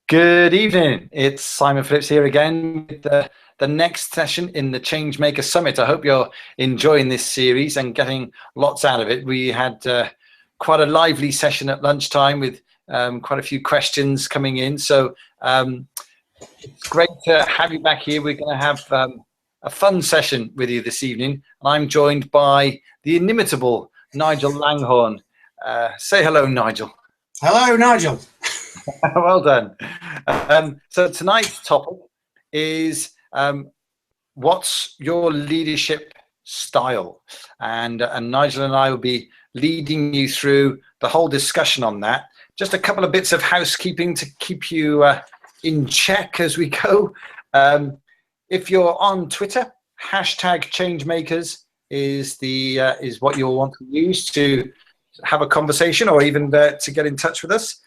Good evening. It's Simon Phillips here again with the next session in the Changemaker Summit. I hope you're enjoying this series and getting lots out of it. We had quite a lively session at lunchtime with quite a few questions coming in. So it's great to have you back here. We're going to have a fun session with you this evening. I'm joined by the inimitable Nigel Langhorne. Say hello, Nigel. Hello, Nigel. Well done. So tonight's topic is what's your leadership style? And Nigel and I will be leading you through the whole discussion on that. Just a couple of bits of housekeeping to keep you in check as we go. If you're on Twitter, #Changemakers is what you'll want to use to have a conversation or even to get in touch with us.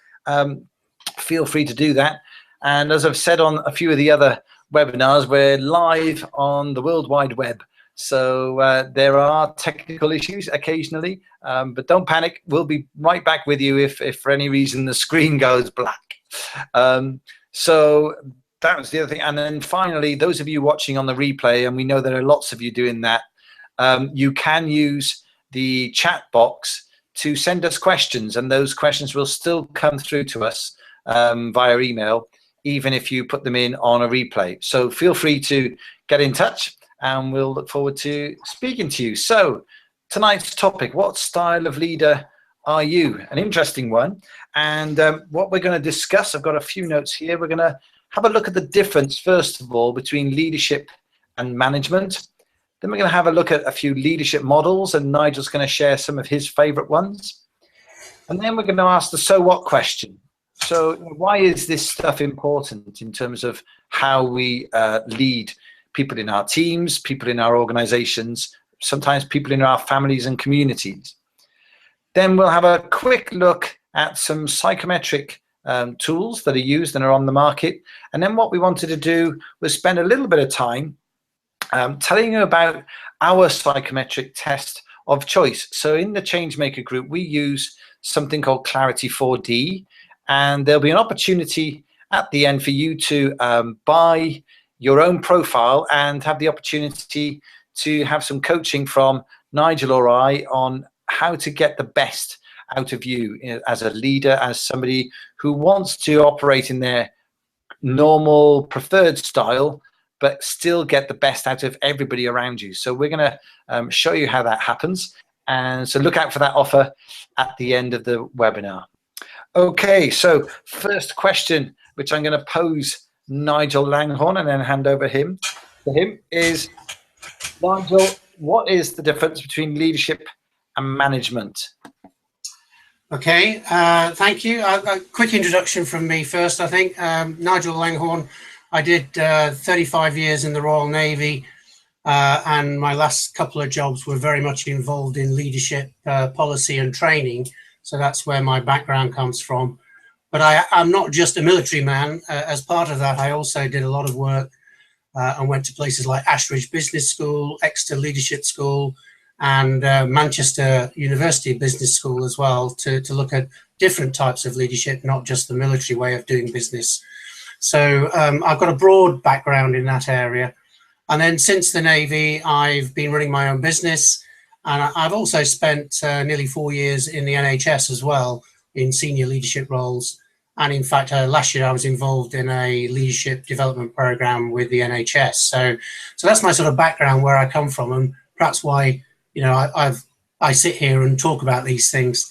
Feel free to do that. And as I've said on a few of the other webinars, we're live on the World Wide Web. So there are technical issues occasionally, but don't panic. We'll be right back with you if for any reason the screen goes black. So that was the other thing. And then finally, those of you watching on the replay, and we know there are lots of you doing that, you can use the chat box to send us questions, and those questions will still come through to us via email, even if you put them in on a replay. So feel free to get in touch, and we'll look forward to speaking to you. So tonight's topic, what style of leader are you? An interesting one. And what we're going to discuss, I've got a few notes here. We're going to have a look at the difference, first of all, between leadership and management. Then we're going to have a look at a few leadership models, and Nigel's going to share some of his favorite ones. And then we're going to ask the so what question. So why is this stuff important in terms of how we lead people in our teams, people in our organizations, sometimes people in our families and communities? Then we'll have a quick look at some psychometric tools that are used and are on the market. And then what we wanted to do was spend a little bit of time telling you about our psychometric test of choice. So in the Changemaker group, we use something called Clarity 4D, and there'll be an opportunity at the end for you to buy your own profile and have the opportunity to have some coaching from Nigel or I on how to get the best out of you as a leader, as somebody who wants to operate in their normal preferred style, but still get the best out of everybody around you. So we're going to show you how that happens. And so look out for that offer at the end of the webinar. Okay, so first question, which I'm going to pose Nigel Langhorne and then hand over to him, is, Nigel, what is the difference between leadership and management? Okay, thank you. A quick introduction from me first, I think. Nigel Langhorne. I did 35 years in the Royal Navy, and my last couple of jobs were very much involved in leadership, policy and training. So that's where my background comes from. But I'm not just a military man. As part of that, I also did a lot of work and went to places like Ashridge Business School, Exeter Leadership School, and Manchester University Business School as well, to look at different types of leadership, not just the military way of doing business. So I've got a broad background in that area. And then since the Navy, I've been running my own business. And I've also spent nearly 4 years in the NHS as well, in senior leadership roles. And in fact, last year I was involved in a leadership development program with the NHS. So that's my sort of background, where I come from, and perhaps why, you know, I sit here and talk about these things.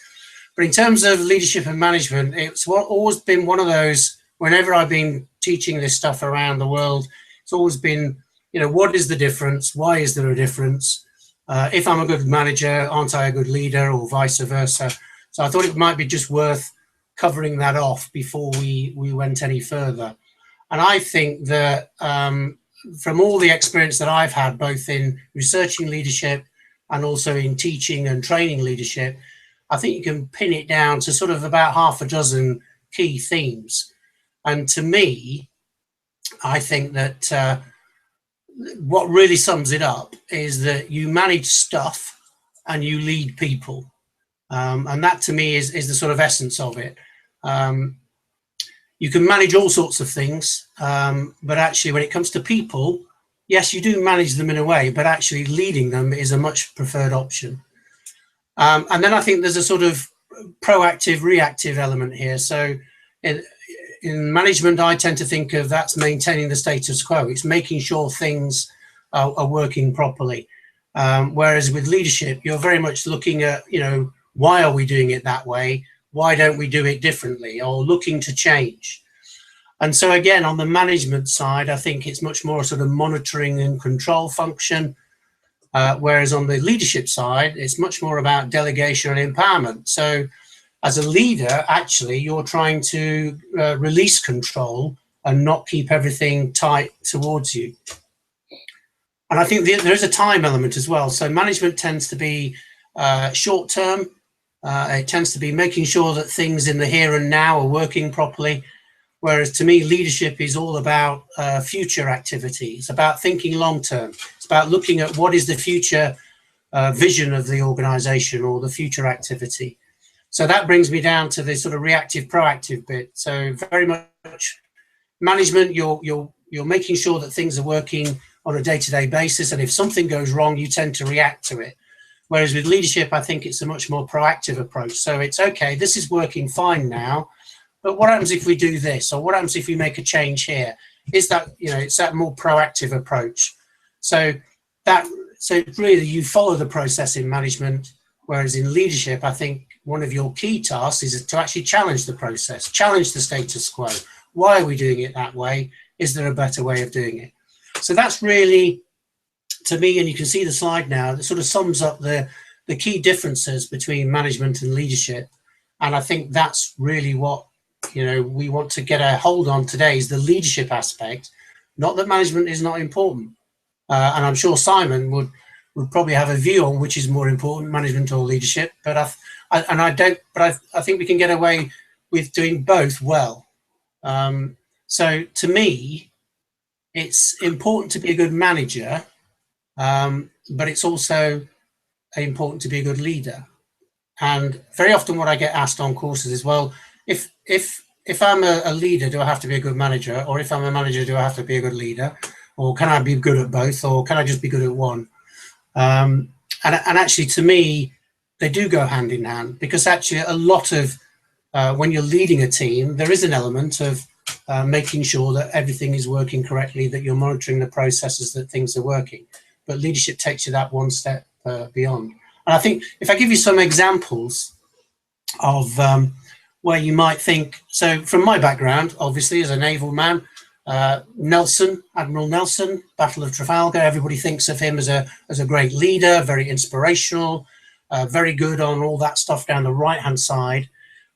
But in terms of leadership and management, it's always been one of those, whenever I've been teaching this stuff around the world, it's always been, you know, what is the difference? Why is there a difference? If I'm a good manager, aren't I a good leader, or vice versa? So I thought it might be just worth covering that off before we went any further. And I think that from all the experience that I've had, both in researching leadership and also in teaching and training leadership, I think you can pin it down to sort of about half a dozen key themes. And to me, I think that what really sums it up is that you manage stuff and you lead people. And that to me is the sort of essence of it. you can manage all sorts of things, but actually when it comes to people, yes, you do manage them in a way, but actually leading them is a much preferred option. And then I think there's a sort of proactive, reactive element here. So in management, I tend to think of that's maintaining the status quo. It's making sure things are working properly. Whereas with leadership, you're very much looking at, why are we doing it that way? Why don't we do it differently, or looking to change? And so again, on the management side, I think it's much more sort of monitoring and control function. Whereas on the leadership side, it's much more about delegation and empowerment. So as a leader, actually, you're trying to release control and not keep everything tight towards you. And I think there is a time element as well. So management tends to be short term. It tends to be making sure that things in the here and now are working properly. Whereas to me, leadership is all about future activity. It's about thinking long term. It's about looking at what is the future vision of the organization or the future activity. So that brings me down to the sort of reactive, proactive bit. So very much management, you're making sure that things are working on a day-to-day basis. And if something goes wrong, you tend to react to it. Whereas with leadership, I think it's a much more proactive approach. So it's okay, this is working fine now, but what happens if we do this? Or what happens if we make a change here? Is that, it's that more proactive approach. So really you follow the process in management, whereas in leadership, I think one of your key tasks is to actually challenge the process, challenge the status quo. Why are we doing it that way? Is there a better way of doing it? So that's really, to me, and you can see the slide now, that sort of sums up the key differences between management and leadership. And I think that's really what, we want to get a hold on today, is the leadership aspect. Not that management is not important. And I'm sure Simon would probably have a view on which is more important, management or leadership. But I think we can get away with doing both well. So to me, it's important to be a good manager, but it's also important to be a good leader. And very often what I get asked on courses is, well, if I'm a leader, do I have to be a good manager? Or if I'm a manager, do I have to be a good leader? Or can I be good at both? Or can I just be good at one? And actually, to me, they do go hand in hand, because actually a lot of, when you're leading a team, there is an element of making sure that everything is working correctly, that you're monitoring the processes, that things are working. But leadership takes you that one step beyond. And I think if I give you some examples of where you might think, so from my background, obviously as a naval man, Admiral Nelson, Battle of Trafalgar, everybody thinks of him as a great leader, very inspirational, very good on all that stuff down the right-hand side.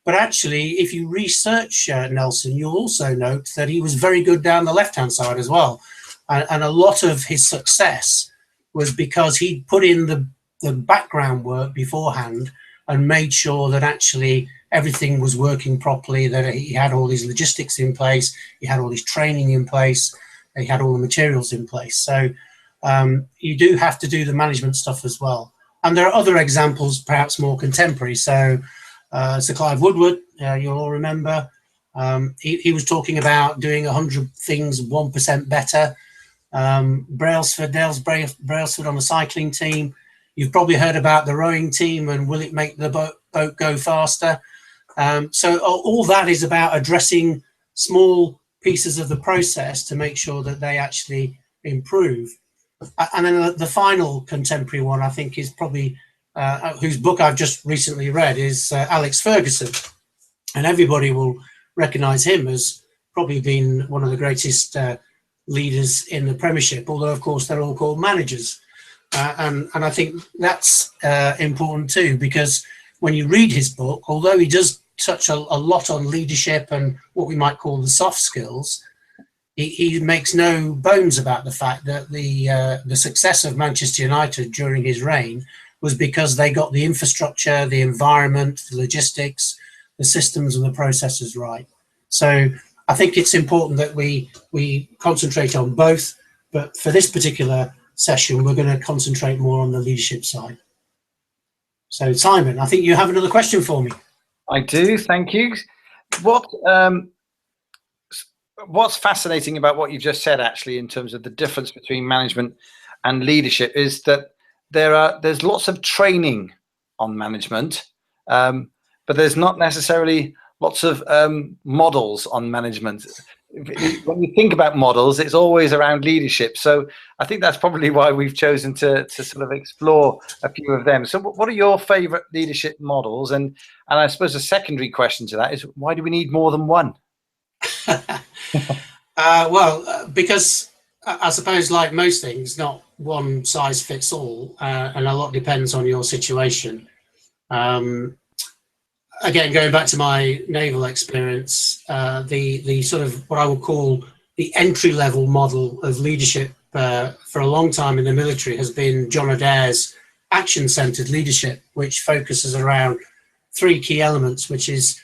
But actually, if you research Nelson, you'll also note that he was very good down the left-hand side as well. And a lot of his success was because he put in the background work beforehand and made sure that actually everything was working properly, that he had all these logistics in place, he had all his training in place, he had all the materials in place. So you do have to do the management stuff as well. And there are other examples, perhaps more contemporary. So Sir Clive Woodward, you'll all remember, he was talking about doing 100 things 1% better. Brailsford, Dales Brailsford on the cycling team. You've probably heard about the rowing team and will it make the boat go faster? So all that is about addressing small pieces of the process to make sure that they actually improve. And then the final contemporary one, I think, is probably whose book I've just recently read, is Alex Ferguson. And everybody will recognize him as probably being one of the greatest leaders in the Premiership, although of course they're all called managers. And I think that's important too, because when you read his book, although he does touch a lot on leadership and what we might call the soft skills, he makes no bones about the fact that the success of Manchester United during his reign was because they got the infrastructure, the environment, the logistics, the systems and the processes right. So I think it's important that we concentrate on both, but for this particular session, we're going to concentrate more on the leadership side. So Simon, I think you have another question for me. I do, thank you. What what's fascinating about what you just said, actually, in terms of the difference between management and leadership, is that there's lots of training on management, but there's not necessarily lots of models on management. When you think about models, it's always around leadership. So I think that's probably why we've chosen to sort of explore a few of them. So what are your favorite leadership models? And I suppose a secondary question to that is, why do we need more than one? Because I suppose, like most things, not one size fits all, and a lot depends on your situation. Again, going back to my naval experience, the sort of what I would call the entry-level model of leadership for a long time in the military has been John Adair's action-centered leadership, which focuses around three key elements, which is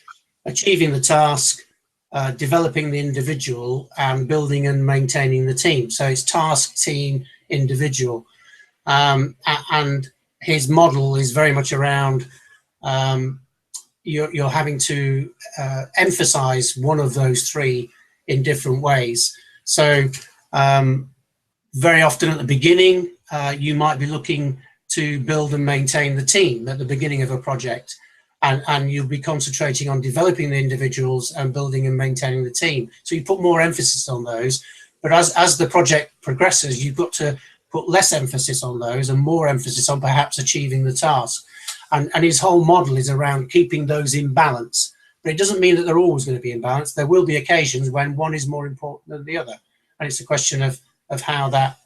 achieving the task, developing the individual, and building and maintaining the team. So it's task, team, individual. And his model is very much around you're having to emphasize one of those three in different ways. So very often at the beginning, you might be looking to build and maintain the team at the beginning of a project. And you'll be concentrating on developing the individuals and building and maintaining the team. So you put more emphasis on those. But as the project progresses, you've got to put less emphasis on those and more emphasis on perhaps achieving the task. And his whole model is around keeping those in balance. But it doesn't mean that they're always going to be in balance. There will be occasions when one is more important than the other. And it's a question of how that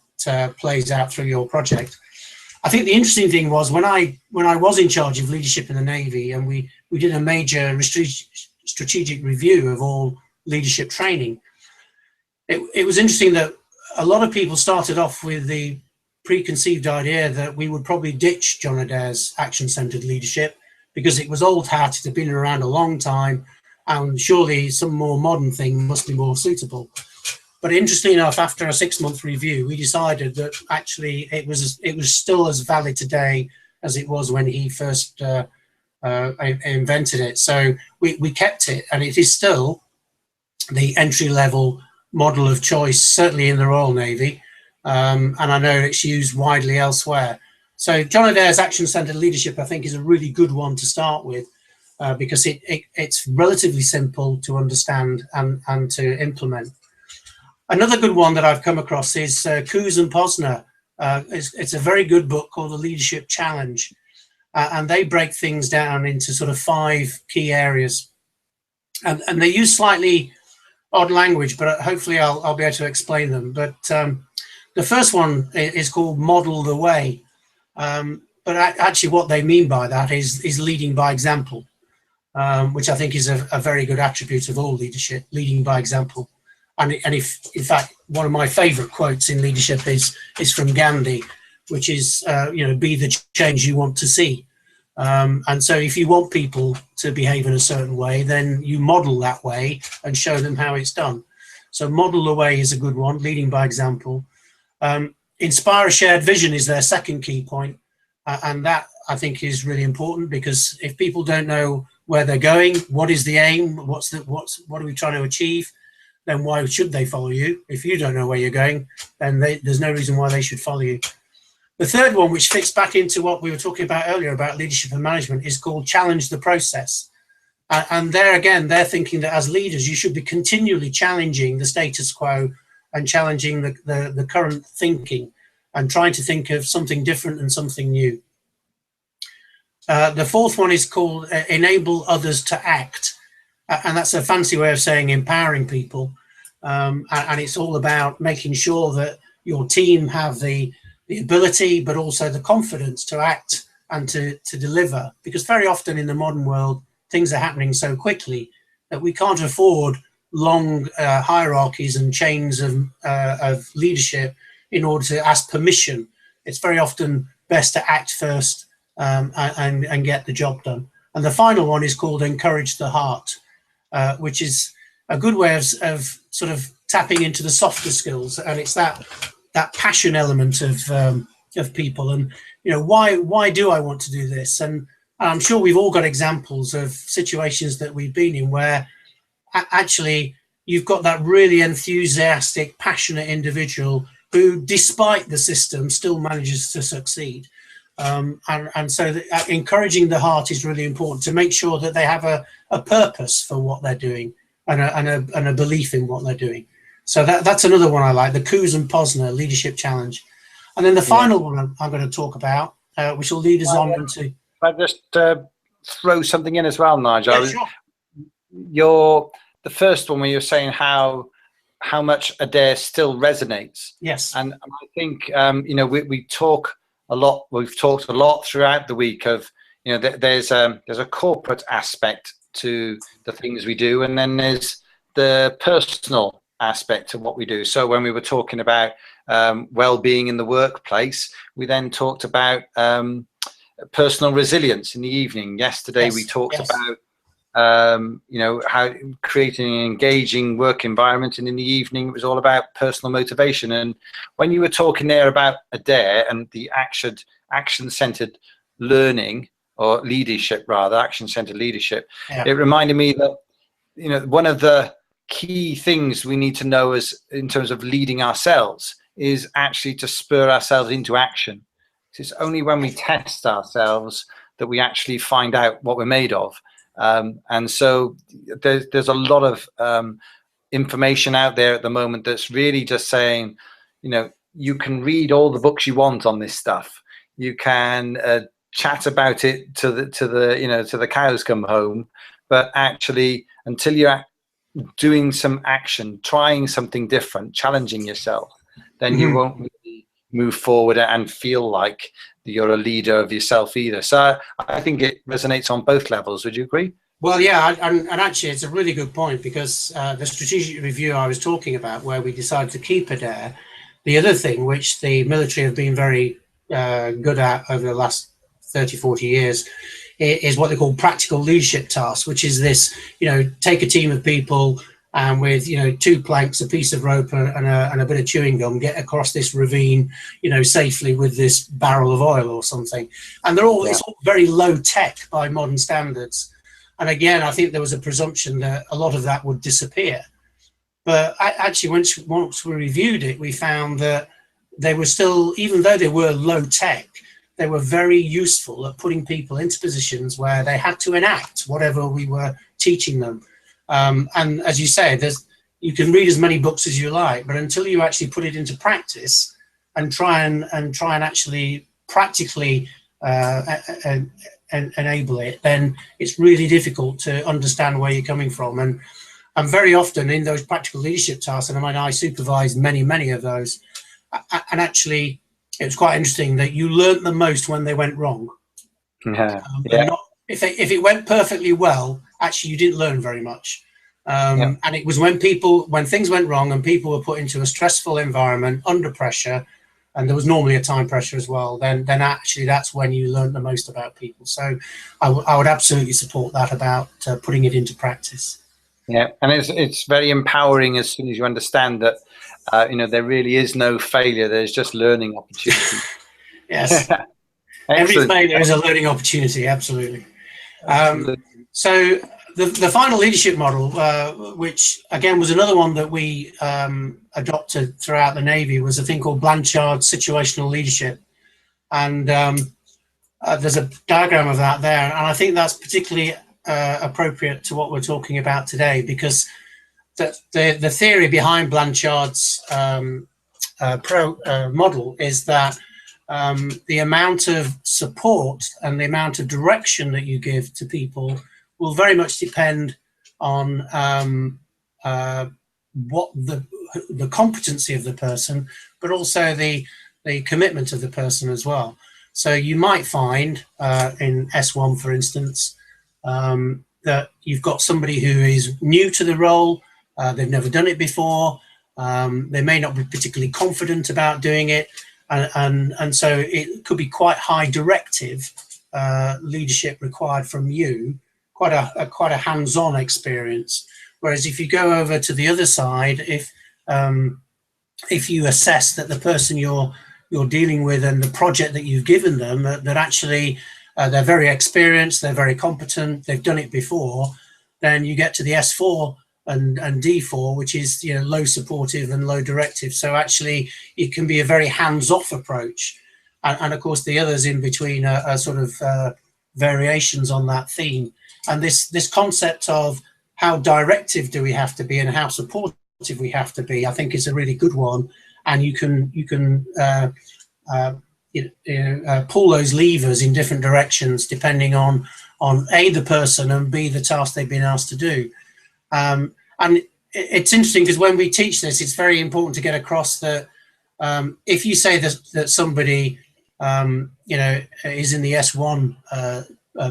plays out through your project. I think the interesting thing was when I was in charge of leadership in the Navy, and we did a major strategic review of all leadership training, it was interesting that a lot of people started off with the preconceived idea that we would probably ditch John Adair's action-centered leadership because it was old hat, it had been around a long time, and surely some more modern thing must be more suitable. But interestingly enough, after a 6-month review, we decided that actually it was still as valid today as it was when he first invented it. So we kept it, and it is still the entry-level model of choice, certainly in the Royal Navy. And I know it's used widely elsewhere. So John Adair's action-centered leadership, I think, is a really good one to start with because it's relatively simple to understand and to implement. Another good one that I've come across is Coos and Posner. It's a very good book called The Leadership Challenge. And they break things down into sort of 5 key areas. And they use slightly odd language, but hopefully I'll be able to explain them. But the first one is called Model the Way. But actually what they mean by that is leading by example, which I think is a very good attribute of all leadership, leading by example. And if, in fact, one of my favorite quotes in leadership is from Gandhi, which is, be the change you want to see. And so if you want people to behave in a certain way, then you model that way and show them how it's done. So model the way is a good one, leading by example. Inspire a shared vision is their second key point. And that, I think, is really important, because if people don't know where they're going, what is the aim, what are we trying to achieve, then why should they follow you? If you don't know where you're going, then there's no reason why they should follow you. The third one, which fits back into what we were talking about earlier about leadership and management, is called challenge the process. And there again, they're thinking that as leaders, you should be continually challenging the status quo and challenging the current thinking and trying to think of something different and something new. The fourth one is called enable others to act. And that's a fancy way of saying empowering people. And it's all about making sure that your team have the ability, but also the confidence to act and to deliver. Because very often in the modern world, things are happening so quickly that we can't afford long hierarchies and chains of leadership in order to ask permission. It's very often best to act first and get the job done. And the final one is called encourage the heart, which is a good way of sort of tapping into the softer skills. And it's that passion element of people. And, why do I want to do this? And I'm sure we've all got examples of situations that we've been in where actually, you've got that really enthusiastic, passionate individual who, despite the system, still manages to succeed. And so encouraging the heart is really important to make sure that they have a purpose for what they're doing and a belief in what they're doing. So that's another one I like, the Koos and Posner Leadership Challenge. And then the final one I'm going to talk about, which will lead us on into... I just throw something in as well, Nigel. Yeah, sure. The first one where you're saying how much Adair still resonates. Yes. And I think, we talk a lot, we've talked a lot throughout the week of, there's a corporate aspect to the things we do, and then there's the personal aspect of what we do. So when we were talking about well-being in the workplace, we then talked about personal resilience in the evening. Yesterday, we talked about how creating an engaging work environment, and in the evening it was all about personal motivation. And when you were talking there about Adair and the action-centered learning, or leadership rather, action-centered leadership, it reminded me that one of the key things we need to know is, in terms of leading ourselves, is actually to spur ourselves into action. It's only when we test ourselves that we actually find out what we're made of. And so there's a lot of information out there at the moment that's really just saying, you can read all the books you want on this stuff. You can chat about it to the cows come home, but actually, until you're doing some action, trying something different, challenging yourself, then you won't really move forward and feel like you're a leader of yourself either. So I think it resonates on both levels. Would you agree? Well, yeah, and actually it's a really good point, because the strategic review I was talking about, where we decided to keep Adair, the other thing which the military have been very good at over the last 30, 40 years is what they call practical leadership tasks, which is this, take a team of people and with, 2 planks, a piece of rope and a bit of chewing gum, get across this ravine, safely with this barrel of oil or something. And it's all very low tech by modern standards. And again, I think there was a presumption that a lot of that would disappear. But actually, once we reviewed it, we found that they were still, even though they were low tech, they were very useful at putting people into positions where they had to enact whatever we were teaching them. And as you say, you can read as many books as you like, but until you actually put it into practice and try and actually practically enable it, then it's really difficult to understand where you're coming from. And very often in those practical leadership tasks, and I supervised many of those, and actually it was quite interesting that you learnt the most when they went wrong. If it went perfectly well, actually you didn't learn very much. And it was when things went wrong and people were put into a stressful environment under pressure, and there was normally a time pressure as well, then actually that's when you learn the most about people. So I would absolutely support that about putting it into practice. Yeah, and it's very empowering as soon as you understand that there really is no failure. There's just learning opportunity. Yes. Every failure is a learning opportunity. Absolutely. So the final leadership model, which again was another one that we adopted throughout the Navy, was a thing called Blanchard situational leadership. And there's a diagram of that there. And I think that's particularly appropriate to what we're talking about today, because the theory behind Blanchard's model is that the amount of support and the amount of direction that you give to people will very much depend on what the competency of the person, but also the commitment of the person as well. So you might find in S1, for instance, that you've got somebody who is new to the role, they've never done it before, they may not be particularly confident about doing it, and so it could be quite high directive leadership required from you, quite a hands-on experience. Whereas if you go over to the other side, if you assess that the person you're dealing with and the project that you've given them, that actually they're very experienced, they're very competent, they've done it before, then you get to the S4 and D4, which is, you know, low supportive and low directive. So actually, it can be a very hands-off approach, and of course the others in between are sort of variations on that theme. And this concept of how directive do we have to be and how supportive we have to be, I think is a really good one. And you can pull those levers in different directions depending on A, the person, and B, the task they've been asked to do. And it's interesting because when we teach this, it's very important to get across that if you say that somebody is in the S1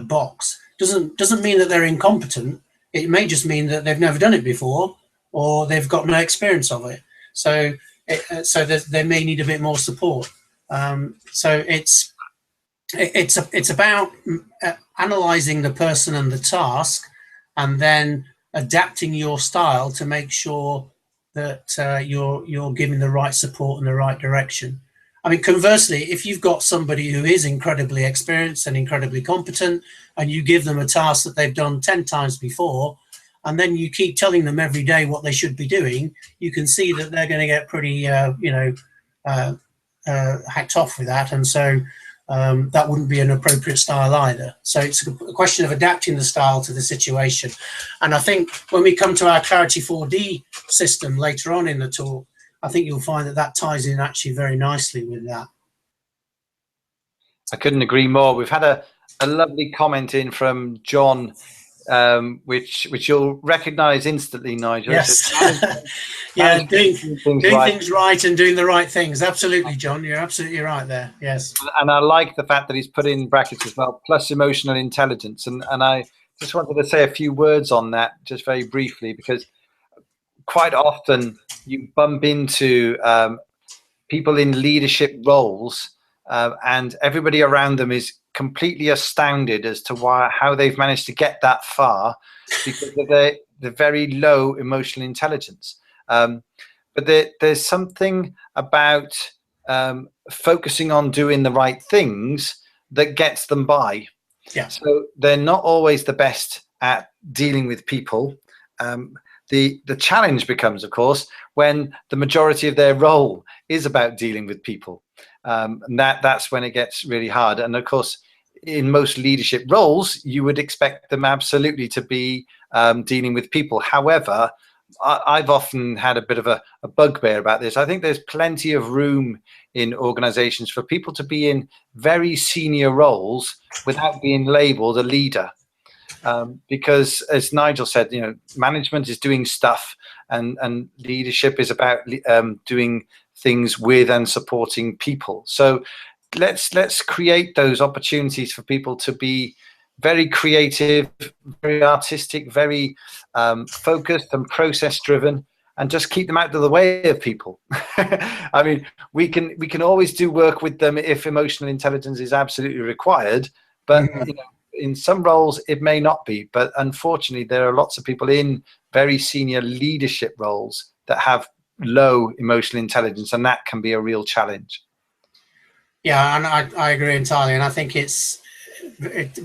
box, doesn't mean that they're incompetent. It may just mean that they've never done it before, or they've got no experience of it. So they may need a bit more support. So it's about analysing the person and the task, and then adapting your style to make sure that you're giving the right support and the right direction. I mean, conversely, if you've got somebody who is incredibly experienced and incredibly competent, and you give them a task that they've done 10 times before, and then you keep telling them every day what they should be doing, you can see that they're going to get pretty, hacked off with that. And so that wouldn't be an appropriate style either. So it's a question of adapting the style to the situation. And I think when we come to our Clarity 4D system later on in the talk, I think you'll find that ties in actually very nicely with that. I couldn't agree more. We've had a lovely comment in from John, which you'll recognise instantly, Nigel. Yes. Yeah, doing things right and doing the right things. Absolutely, John. You're absolutely right there. Yes. And I like the fact that he's put in brackets as well, plus emotional intelligence. And I just wanted to say a few words on that, just very briefly, because quite often you bump into people in leadership roles, and everybody around them is completely astounded as to how they've managed to get that far because of the very low emotional intelligence. But there's something about focusing on doing the right things that gets them by. Yeah. So they're not always the best at dealing with people. The challenge becomes, of course, when the majority of their role is about dealing with people. And that's when it gets really hard. And of course, in most leadership roles, you would expect them absolutely to be dealing with people. However, I've often had a bit of a bugbear about this. I think there's plenty of room in organizations for people to be in very senior roles without being labeled a leader. Because as Nigel said, management is doing stuff, and leadership is about doing things with and supporting people. So let's create those opportunities for people to be very creative, very artistic, very focused and process driven, and just keep them out of the way of people. I mean, we can always do work with them if emotional intelligence is absolutely required, but in some roles it may not be. But unfortunately, there are lots of people in very senior leadership roles that have low emotional intelligence, and that can be a real challenge. Yeah, and I agree entirely. And I think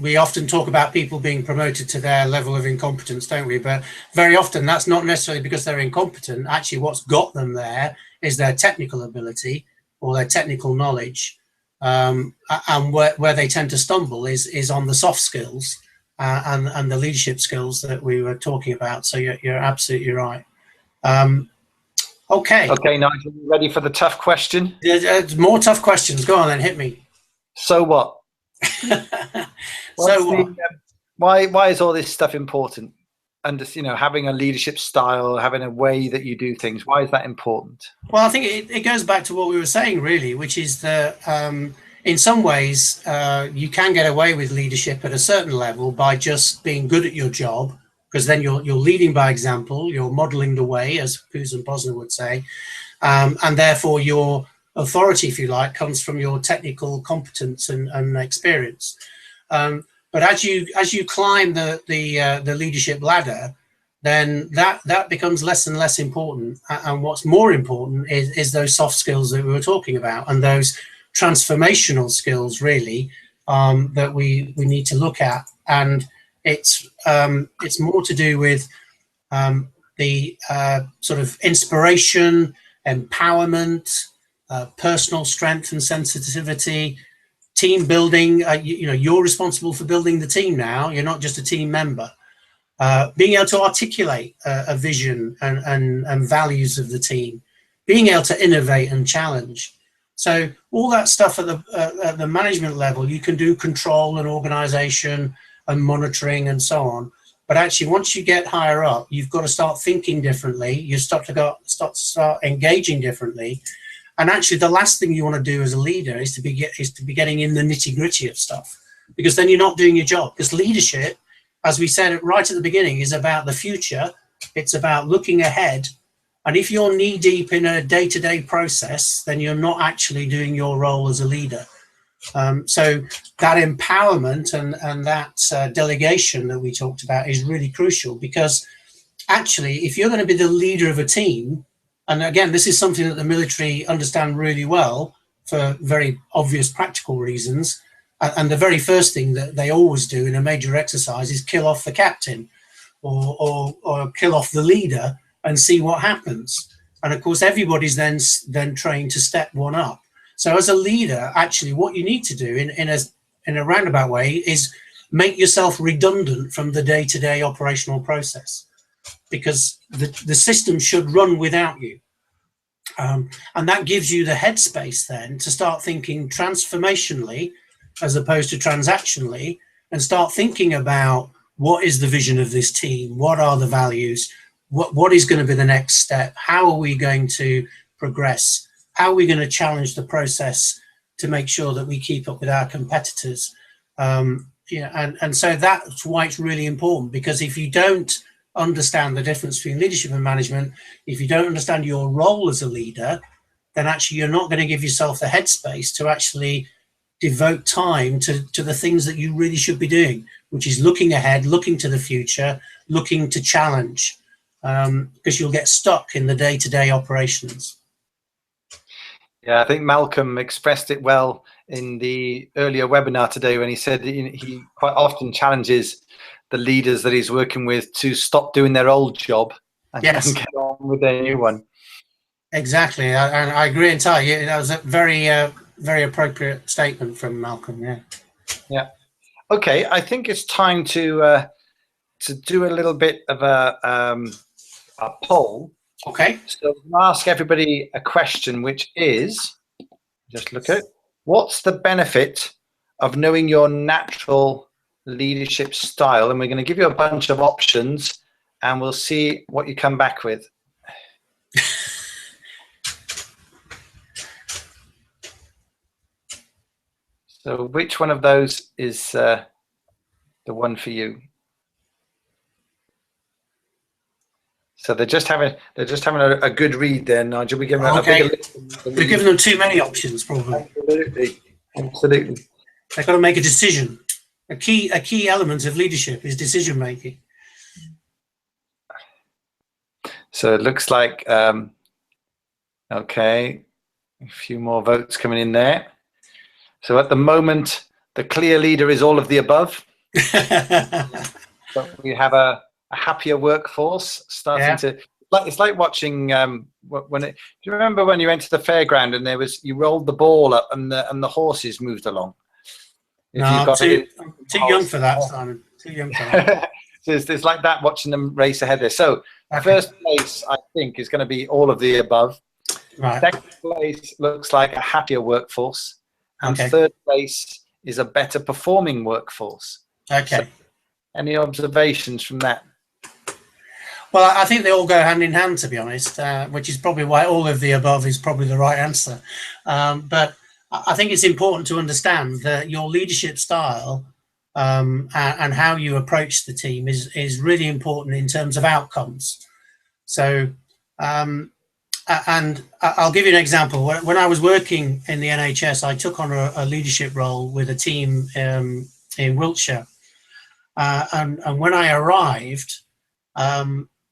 we often talk about people being promoted to their level of incompetence, don't we? But very often that's not necessarily because they're incompetent. Actually, what's got them there is their technical ability or their technical knowledge. And where they tend to stumble is on the soft skills and the leadership skills that we were talking about. So you're absolutely right. Okay, Nigel, you ready for the tough question? More tough questions. Go on then, hit me. So what? So what? Why is all this stuff important? And just, having a leadership style, having a way that you do things, why is that important? Well, I think it goes back to what we were saying, really, which is that in some ways you can get away with leadership at a certain level by just being good at your job, because then you're leading by example, you're modeling the way, as Poos and Posner would say, and therefore your authority, if you like, comes from your technical competence and experience. But as you climb the leadership ladder, then that becomes less and less important. And what's more important is those soft skills that we were talking about, and those transformational skills, really, that we need to look at. And it's more to do with the sort of inspiration, empowerment, personal strength and sensitivity, team building. You know, you're responsible for building the team now. You're not just a team member. Being able to articulate a vision and values of the team, being able to innovate and challenge. So all that stuff at the management level, you can do control and organization and monitoring and so on. But actually, once you get higher up, you've got to start thinking differently. You start engaging differently. And actually, the last thing you want to do as a leader is to be getting in the nitty gritty of stuff, because then you're not doing your job. Because leadership, as we said right at the beginning, is about the future. It's about looking ahead. And if you're knee deep in a day-to-day process, then you're not actually doing your role as a leader. So that empowerment and that delegation that we talked about is really crucial, because actually, if you're going to be the leader of a team, and again, this is something that the military understand really well for very obvious practical reasons, and the very first thing that they always do in a major exercise is kill off the captain or kill off the leader and see what happens. And of course, everybody's then trained to step one up. So as a leader, actually, what you need to do in a roundabout way is make yourself redundant from the day-to-day operational process, because the system should run without you. And that gives you the headspace then to start thinking transformationally as opposed to transactionally, and start thinking about what is the vision of this team, what are the values, what is going to be the next step, how are we going to progress, how are we going to challenge the process to make sure that we keep up with our competitors. And so that's why it's really important, because if you don't understand the difference between leadership and management, if you don't understand your role as a leader, then actually you're not going to give yourself the headspace to actually devote time to the things that you really should be doing, which is looking ahead, looking to the future, looking to challenge, because you'll get stuck in the day-to-day operations. Yeah, I think Malcolm expressed it well in the earlier webinar today when he said he quite often challenges the leaders that he's working with to stop doing their old job and get on with their new one. Exactly, and I agree entirely. That was a very, very appropriate statement from Malcolm. Yeah. Yeah. Okay, I think it's time to do a little bit of a poll. Okay. So I'll ask everybody a question, which is, just look at, what's the benefit of knowing your natural leadership style? And we're going to give you a bunch of options and we'll see what you come back with. So which one of those is the one for you? So they're just having a good read there, Nigel. We're giving We're giving them too many options, probably. Absolutely. They've got to make a decision. A key element of leadership is decision making. So it looks like okay, a few more votes coming in there. So at the moment, the clear leader is all of the above. But we have a happier workforce starting to. It's like watching do you remember when you went to the fairground and you rolled the ball up and the horses moved along? No, too young for that, Simon. Too young for that. So it's like that, watching them race ahead there. So first place, I think, is going to be all of the above. Right. Second place looks like a happier workforce. And third place is a better performing workforce. Okay. So, any observations from that? Well, I think they all go hand in hand, to be honest, which is probably why all of the above is probably the right answer. But I think it's important to understand that your leadership style and how you approach the team is really important in terms of outcomes. So, and I'll give you an example. When I was working in the NHS, I took on a leadership role with a team in Wiltshire. And when I arrived,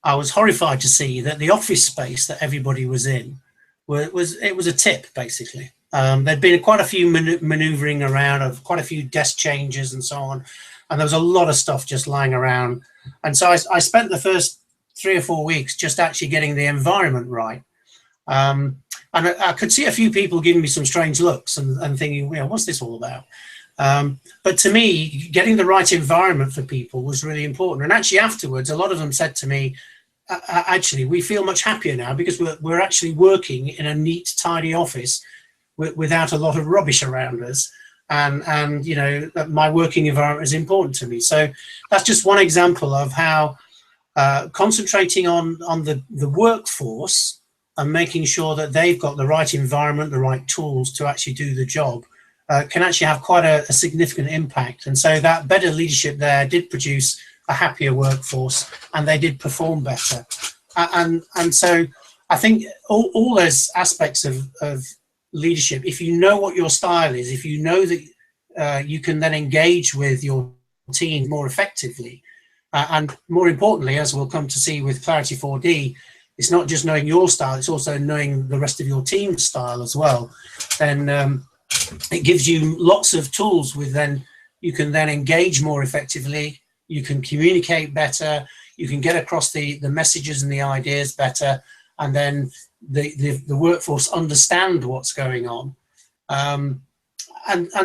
I was horrified to see that the office space that everybody was in was a tip, basically. There'd been quite a few manoeuvring around of quite a few desk changes and so on, and there was a lot of stuff just lying around. And so I spent the first 3 or 4 weeks just actually getting the environment right. And I could see a few people giving me some strange looks and thinking, what's this all about? But to me, getting the right environment for people was really important. And actually afterwards, a lot of them said to me, actually, we feel much happier now because we're actually working in a neat, tidy office without a lot of rubbish around us. And you know, that my working environment is important to me. So that's just one example of how concentrating on the workforce and making sure that they've got the right environment, the right tools to actually do the job can actually have quite a significant impact. And so that better leadership there did produce a happier workforce, and they did perform better. And so I think all those aspects of leadership, if you know what your style is, if you know that you can then engage with your team more effectively, and more importantly, as we'll come to see with Clarity 4D, it's not just knowing your style, it's also knowing the rest of your team's style as well. Then it gives you lots of tools with then you can then engage more effectively, you can communicate better, you can get across the messages and the ideas better, and then the workforce understand what's going on. And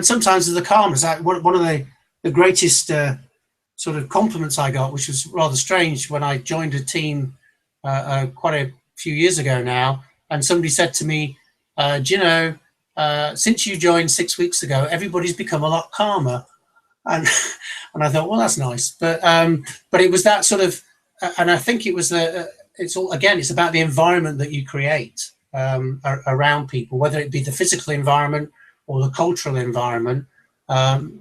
sometimes the calmness, one of the greatest sort of compliments I got, which was rather strange when I joined a team quite a few years ago now, and somebody said to me, do you know, since you joined 6 weeks ago, everybody's become a lot calmer. And I thought, well, that's nice. But it was that sort of, and I think it was it's about the environment that you create around people, whether it be the physical environment or the cultural environment,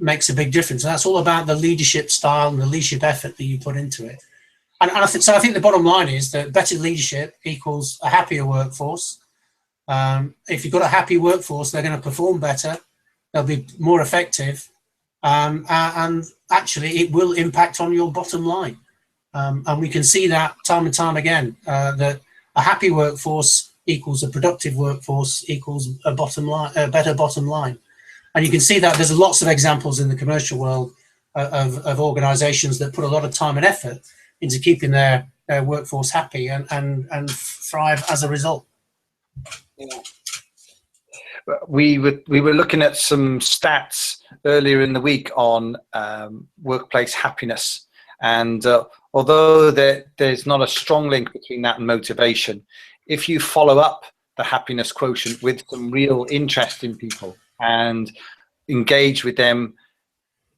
makes a big difference. And that's all about the leadership style and the leadership effort that you put into it. And I think the bottom line is that better leadership equals a happier workforce. If you've got a happy workforce, they're going to perform better, they'll be more effective, and actually it will impact on your bottom line. And we can see that time and time again, that a happy workforce equals a productive workforce equals a better bottom line. And you can see that there's lots of examples in the commercial world of organizations that put a lot of time and effort into keeping their workforce happy and thrive as a result. Yeah. We were looking at some stats earlier in the week on workplace happiness, and although there's not a strong link between that and motivation, if you follow up the happiness quotient with some real interest in people and engage with them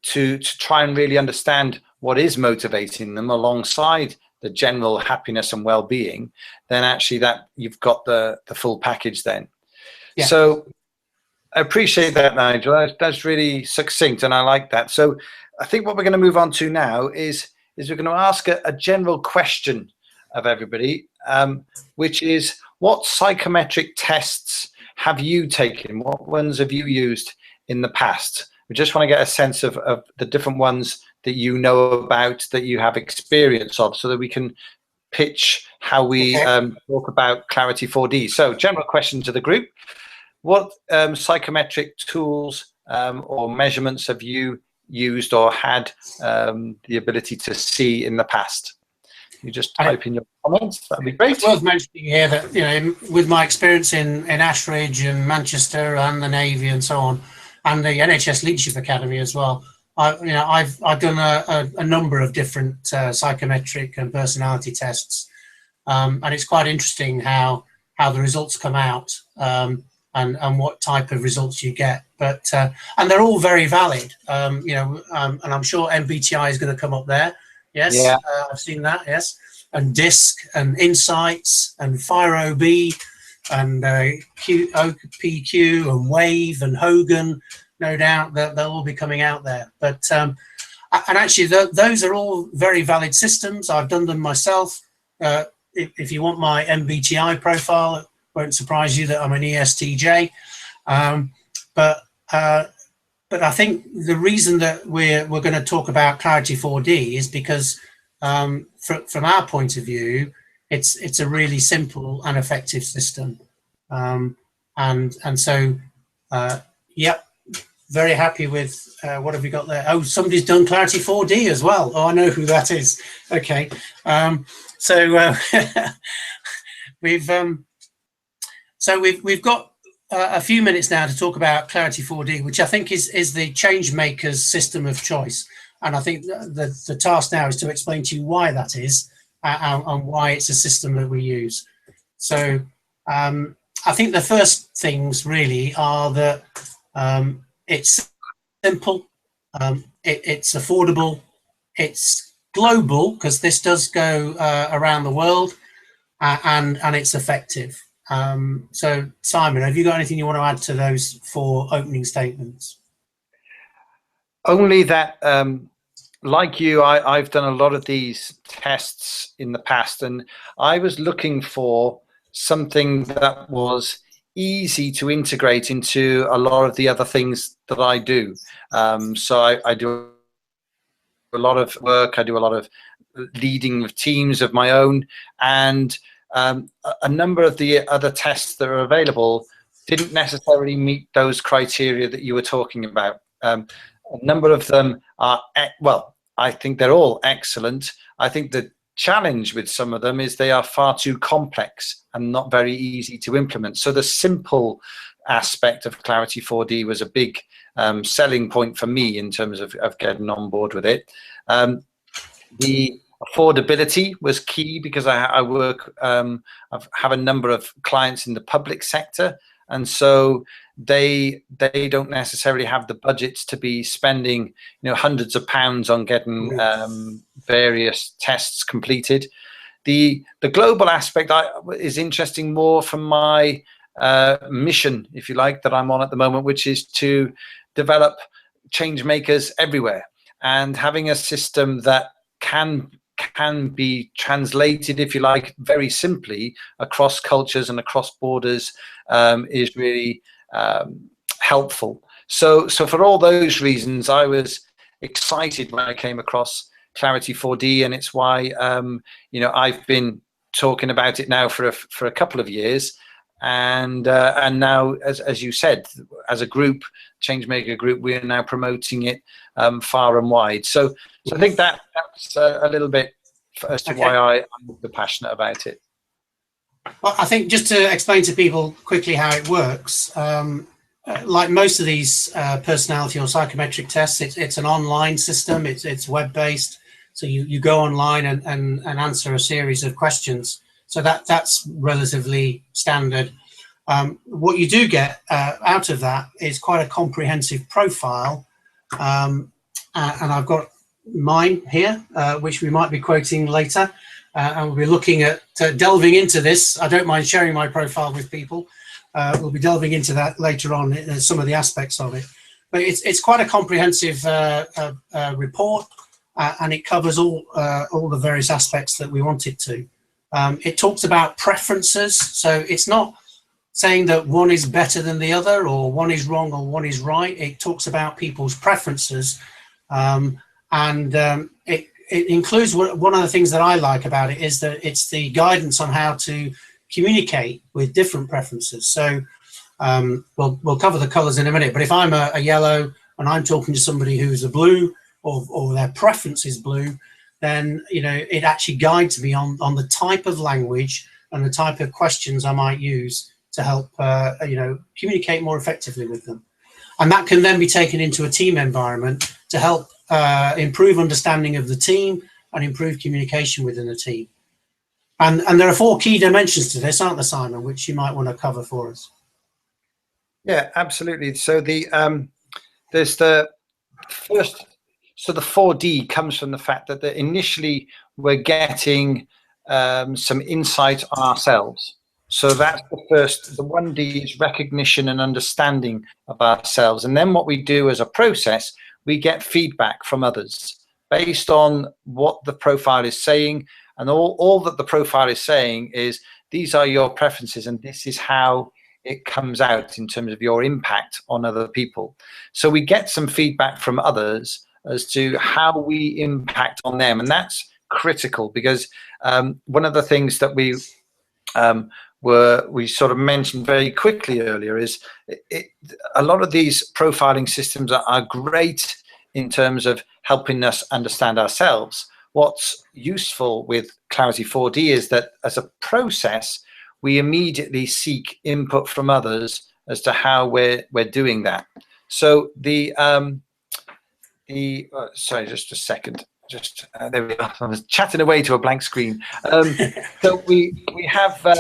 to try and really understand what is motivating them alongside the general happiness and well-being, then actually that you've got the full package then. Yeah. So I appreciate that, Nigel. That's really succinct, and I like that. So I think what we're going to move on to now is we're going to ask a general question of everybody, which is, what psychometric tests have you taken? What ones have you used in the past? We just want to get a sense of the different ones that you know about, that you have experience of, so that we can pitch how we talk about Clarity 4D. So general question to the group: what psychometric tools or measurements have you used or had the ability to see in the past? You just type in your comments, that'd be great. It's worth mentioning here that, you know, with my experience in Ashridge and Manchester and the Navy and so on, and the NHS Leadership Academy as well, I've done a number of different psychometric and personality tests, and it's quite interesting how the results come out, and what type of results you get. But and they're all very valid, and I'm sure MBTI is going to come up there. Yes, yeah. I've seen that. Yes, and DISC and Insights and FIRE-OB and PQ and WAVE and Hogan. No doubt that they'll all be coming out there. But and actually, those are all very valid systems. I've done them myself. If you want my MBTI profile, it won't surprise you that I'm an ESTJ. But I think the reason that we're going to talk about Clarity 4D is because from our point of view, it's a really simple and effective system. And so, yep. very happy with what have we got there? Oh, somebody's done Clarity 4D as well. Oh, I know who that is. Okay, so we've got a few minutes now to talk about Clarity 4D, which I think is the change makers system of choice. And I think the task now is to explain to you why that is and why it's a system that we use. So I think the first things really are that it's simple, it's affordable, it's global, because this does go around the world, and it's effective. So Simon, have you got anything you want to add to those 4 opening statements? Only that, like you, I've done a lot of these tests in the past, and I was looking for something that was easy to integrate into a lot of the other things that I do. So I do a lot of work, I do a lot of leading of teams of my own, and a number of the other tests that are available didn't necessarily meet those criteria that you were talking about. A number of them are, well, I think they're all excellent. I think the challenge with some of them is they are far too complex and not very easy to implement. So the simple aspect of Clarity 4D was a big selling point for me in terms of getting on board with it. The affordability was key because I work, I have a number of clients in the public sector, and so they don't necessarily have the budgets to be spending, hundreds of pounds on getting various tests completed. The global aspect is interesting more from my mission, if you like, that I'm on at the moment, which is to develop change makers everywhere, and having a system that can be translated, if you like, very simply across cultures and across borders is really helpful. So for all those reasons, I was excited when I came across Clarity 4D, and it's why I've been talking about it now for a couple of years, and now, as you said, as a group, Changemaker Group, we are now promoting it far and wide. So I think that's a little bit as to why I'm so passionate about it. Well, I think just to explain to people quickly how it works, like most of these personality or psychometric tests, it's an online system. It's web-based, so you go online and answer a series of questions. So that's relatively standard. What you do get out of that is quite a comprehensive profile, and I've got mine here, which we might be quoting later, and we'll be looking at delving into this. I don't mind sharing my profile with people. We'll be delving into that later on, some of the aspects of it. But it's quite a comprehensive report, and it covers all the various aspects that we want it to. It talks about preferences, so it's not saying that one is better than the other, or one is wrong or one is right. It talks about people's preferences, and it includes, one of the things that I like about it is that it's the guidance on how to communicate with different preferences. So we'll cover the colors in a minute, but if I'm a yellow and I'm talking to somebody who's a blue, or their preference is blue, then it actually guides me on the type of language and the type of questions I might use to help communicate more effectively with them. And that can then be taken into a team environment to help improve understanding of the team and improve communication within the team. And there are 4 key dimensions to this, aren't there, Simon, which you might want to cover for us? Yeah, absolutely. So there's the first. So the 4D comes from the fact that initially we're getting some insight on ourselves. So that's the first. The 1D is recognition and understanding of ourselves. And then what we do as a process, we get feedback from others based on what the profile is saying. And all that the profile is saying is, these are your preferences and this is how it comes out in terms of your impact on other people. So we get some feedback from others as to how we impact on them, and that's critical, because one of the things that we sort of mentioned very quickly earlier is a lot of these profiling systems are great in terms of helping us understand ourselves. What's useful with Clarity 4D is that as a process, we immediately seek input from others as to how we're doing that. So sorry, just a second. There we are. I was chatting away to a blank screen. So we have for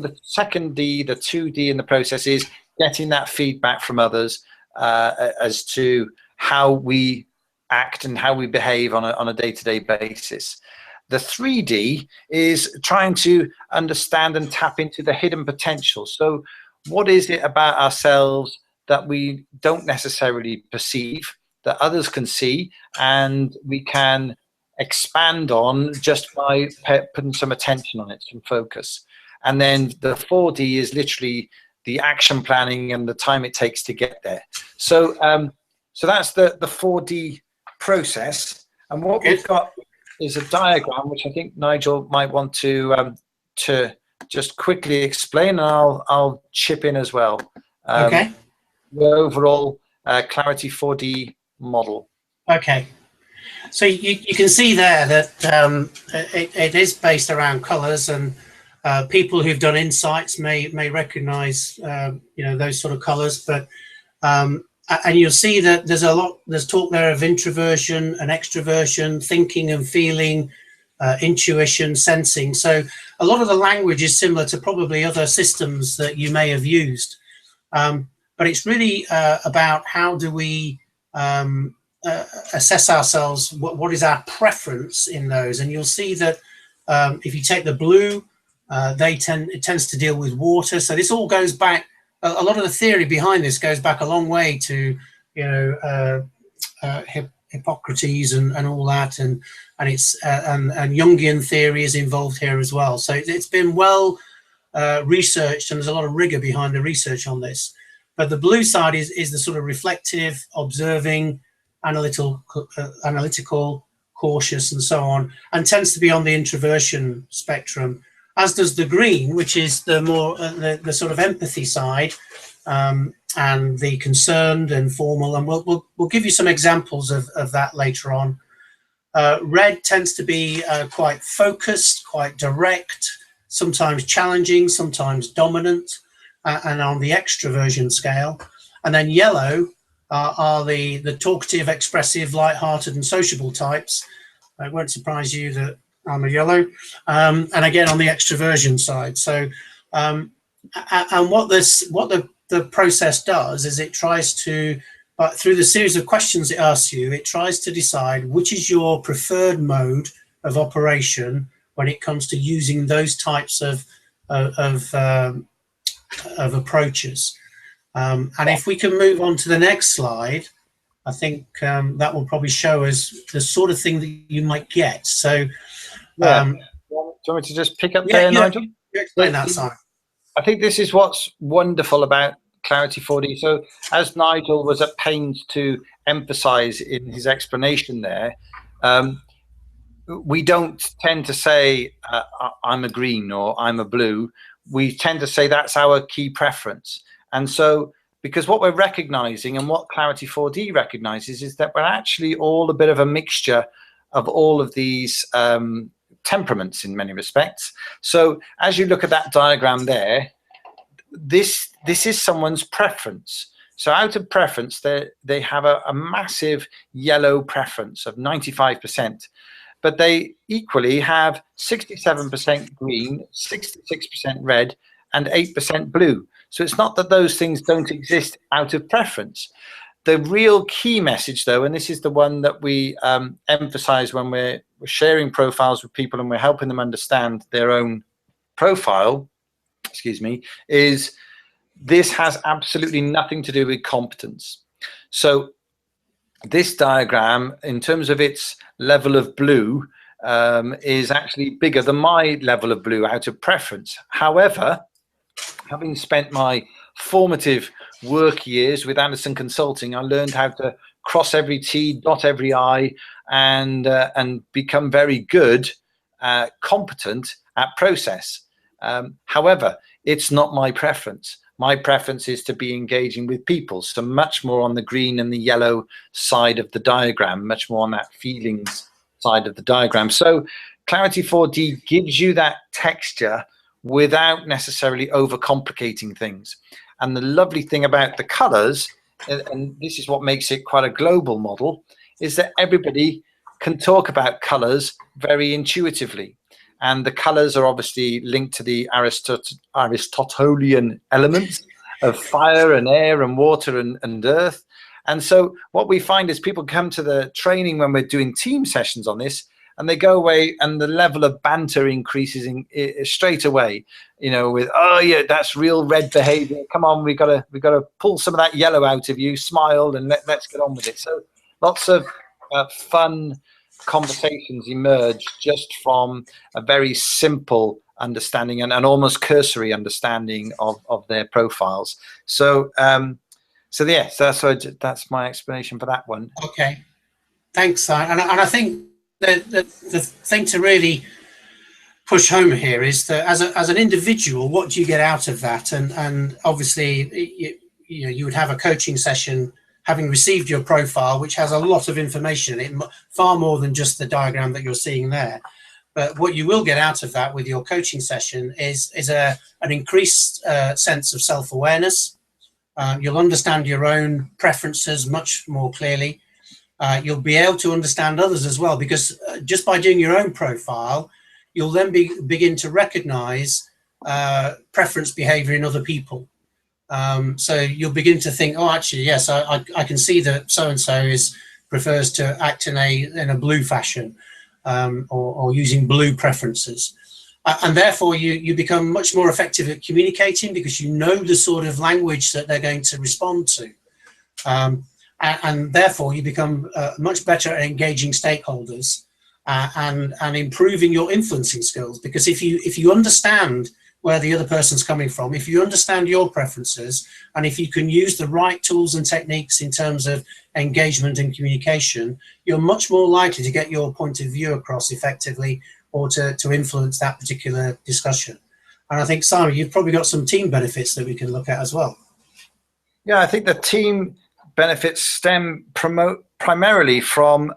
the second D, the 2D in the process is getting that feedback from others as to how we act and how we behave on a day-to-day basis. The 3D is trying to understand and tap into the hidden potential. So what is it about ourselves that we don't necessarily perceive, that others can see, and we can expand on just by putting some attention on it, some focus. And then the 4D is literally the action planning and the time it takes to get there. So so that's the 4D process. And what we've got is a diagram, which I think Nigel might want to just quickly explain, and I'll chip in as well. Okay. The overall Clarity 4D model. Okay. So you can see there that it is based around colours, and people who've done insights may recognise those sort of colours, but and you'll see that there's talk there of introversion and extroversion, thinking and feeling, intuition, sensing. So a lot of the language is similar to probably other systems that you may have used, but it's really about how do we assess ourselves, what is our preference in those. And you'll see that if you take the blue, it tends to deal with water. So this all goes back, a lot of the theory behind this goes back a long way to Hippocrates and all that, and it's and Jungian theory is involved here as well. So it's been well researched, and there's a lot of rigor behind the research on this. But the blue side is the sort of reflective, observing, analytical, cautious, and so on, and tends to be on the introversion spectrum, as does the green, which is the more the sort of empathy side, and the concerned and formal. And we'll give you some examples of that later on. Red tends to be quite focused, quite direct, sometimes challenging, sometimes dominant, and on the extroversion scale. And then yellow are the talkative, expressive, light-hearted, and sociable types. It won't surprise you that I'm a yellow, and again on the extroversion side. So, and what the process does is it tries to, through the series of questions it asks you, it tries to decide which is your preferred mode of operation when it comes to using those types of approaches. And if we can move on to the next slide, I think that will probably show us the sort of thing that you might get. So, do you want me to just pick up there, Nigel? Explain that, Simon. I think this is what's wonderful about Clarity 4D. So, as Nigel was at pains to emphasize in his explanation there, we don't tend to say, I'm a green or I'm a blue. We tend to say that's our key preference. And so, because what we're recognizing and what Clarity 4D recognizes is that we're actually all a bit of a mixture of all of these temperaments in many respects. So as you look at that diagram there, this is someone's preference. So out of preference, they have a massive yellow preference of 95%, but they equally have 67% green, 66% red, and 8% blue. So it's not that those things don't exist out of preference. The real key message, though, and this is the one that we emphasize when we're sharing profiles with people and we're helping them understand their own profile, is this has absolutely nothing to do with competence. So this diagram, in terms of its level of blue, is actually bigger than my level of blue out of preference. However, having spent my formative work years with Anderson Consulting, I learned how to cross every T, dot every I, and become very good, competent at process. However, it's not my preference. My preference is to be engaging with people, so much more on the green and the yellow side of the diagram, much more on that feelings side of the diagram. So Clarity 4D gives you that texture without necessarily overcomplicating things. And the lovely thing about the colors, and this is what makes it quite a global model, is that everybody can talk about colors very intuitively. And the colors are obviously linked to the Aristotelian elements of fire and air and water and earth. And so what we find is people come to the training when we're doing team sessions on this, and they go away and the level of banter increases straight away, with, oh yeah, that's real red behavior. Come on, we gotta pull some of that yellow out of you, smile, and let's get on with it. So lots of fun conversations emerge just from a very simple understanding and almost cursory understanding of their profiles. So yes, that's my explanation for that one. Okay, thanks. And I think the thing to really push home here is that as an individual, what do you get out of that? And obviously, you would have a coaching session having received your profile, which has a lot of information in it, far more than just the diagram that you're seeing there. But what you will get out of that with your coaching session is an increased sense of self-awareness. You'll understand your own preferences much more clearly. You'll be able to understand others as well, because just by doing your own profile, you'll then begin to recognize preference behavior in other people. So you'll begin to think, oh, actually, yes, I can see that so-and-so prefers to act in a blue fashion, or using blue preferences. And therefore you become much more effective at communicating, because you know the sort of language that they're going to respond to. And therefore you become much better at engaging stakeholders and improving your influencing skills. Because if you understand where the other person's coming from, if you understand your preferences, and if you can use the right tools and techniques in terms of engagement and communication, you're much more likely to get your point of view across effectively, or to influence that particular discussion. And I think, Simon, you've probably got some team benefits that we can look at as well. Yeah, I think the team benefits stem primarily from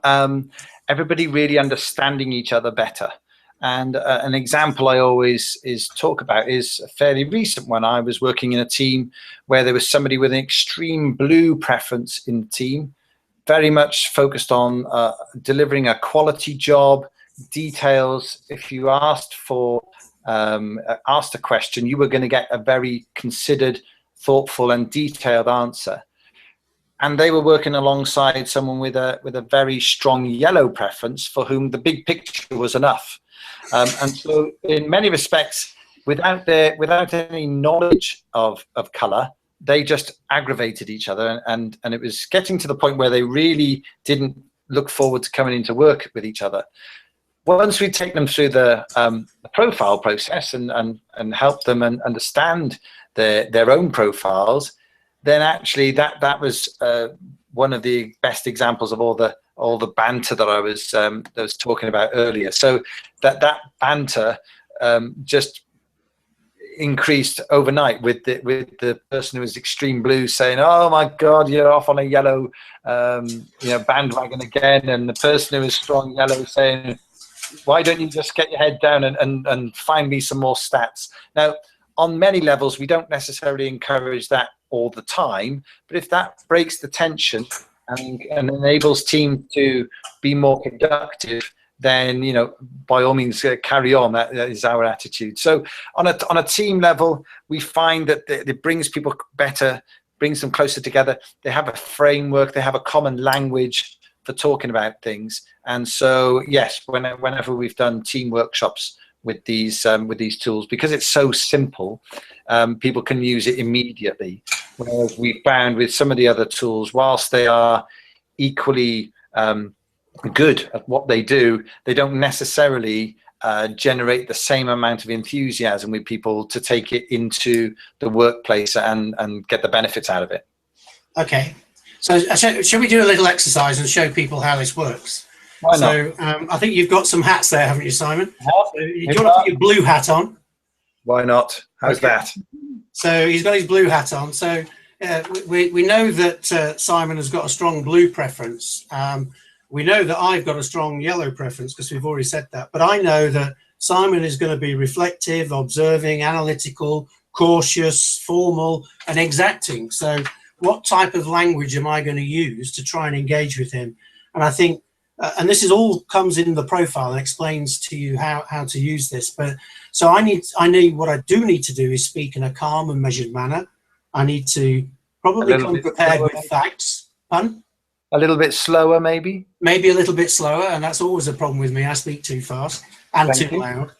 everybody really understanding each other better. And an example I always talk about is a fairly recent one. I was working in a team where there was somebody with an extreme blue preference in the team, very much focused on delivering a quality job, details. If you asked a question, you were going to get a very considered, thoughtful and detailed answer. And they were working alongside someone with a very strong yellow preference, for whom the big picture was enough. And so in many respects, without any knowledge of color, they just aggravated each other, and it was getting to the point where they really didn't look forward to coming into work with each other. Once we take them through the profile process and help them understand their own profiles, then actually that was one of the best examples of all the banter that I was talking about earlier. So that banter just increased overnight with the person who was extreme blue saying, "Oh my God, you're off on a yellow bandwagon again," and the person who was strong yellow saying, "Why don't you just get your head down and find me some more stats?" Now, on many levels, we don't necessarily encourage that all the time, but if that breaks the tension and enables team to be more productive, then by all means carry on. That is our attitude. So on a team level, we find that it brings people better, brings them closer together. They have a framework, they have a common language for talking about things. And so yes, whenever we've done team workshops with these tools, because it's so simple, people can use it immediately. Whereas we found with some of the other tools, whilst they are equally good at what they do, they don't necessarily generate the same amount of enthusiasm with people to take it into the workplace and get the benefits out of it. Okay, so shall we do a little exercise and show people how this works? Why not? So I think you've got some hats there, haven't you, Simon? So you want to put your blue hat on? Why not? How's that? So he's got his blue hat on. So we know that Simon has got a strong blue preference. We know that I've got a strong yellow preference because we've already said that. But I know that Simon is going to be reflective, observing, analytical, cautious, formal, and exacting. So what type of language am I going to use to try and engage with him? And I think, and this is all comes in the profile and explains to you how to use this. But so I need what I do need to do is speak in a calm and measured manner. I need to probably come prepared with facts. Pardon? A little bit slower, maybe? Maybe a little bit slower, and that's always a problem with me. I speak too fast and too loud.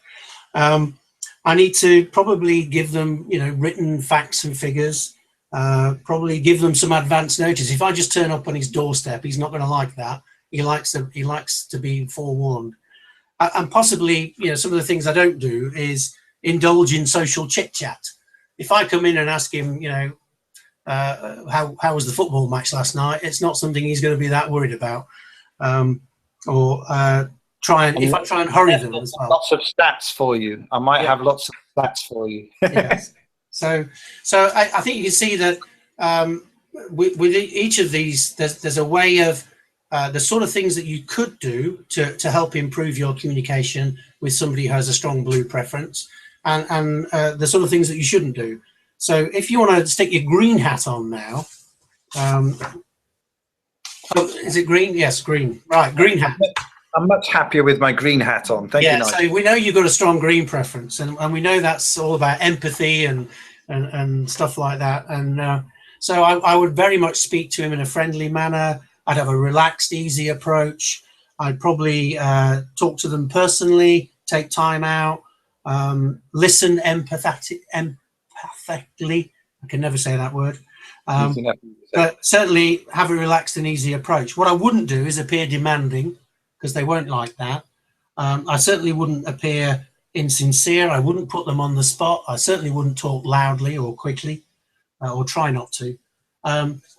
I need to probably give them, written facts and figures, probably give them some advance notice. If I just turn up on his doorstep, he's not going to like that. He likes to be forewarned. And possibly, some of the things I don't do is indulge in social chit-chat. If I come in and ask him, how was the football match last night, it's not something he's going to be that worried about. If I try and hurry them as well. Lots of stats for you. I might have lots of stats for you. Yes. So I think you can see that with each of these, there's a way of the sort of things that you could do to help improve your communication with somebody who has a strong blue preference, and the sort of things that you shouldn't do. So if you want to stick your green hat on now, is it green? Yes, green. Right, green hat. I'm much happier with my green hat on. Thank you, Nigel. So we know you've got a strong green preference, and we know that's all about empathy and stuff like that. And so I would very much speak to him in a friendly manner. I'd have a relaxed, easy approach. I'd probably talk to them personally, take time out, listen empathetically. I can never say that word. But certainly have a relaxed and easy approach. What I wouldn't do is appear demanding, because they won't like that. I certainly wouldn't appear insincere. I wouldn't put them on the spot. I certainly wouldn't talk loudly or quickly, or try not to.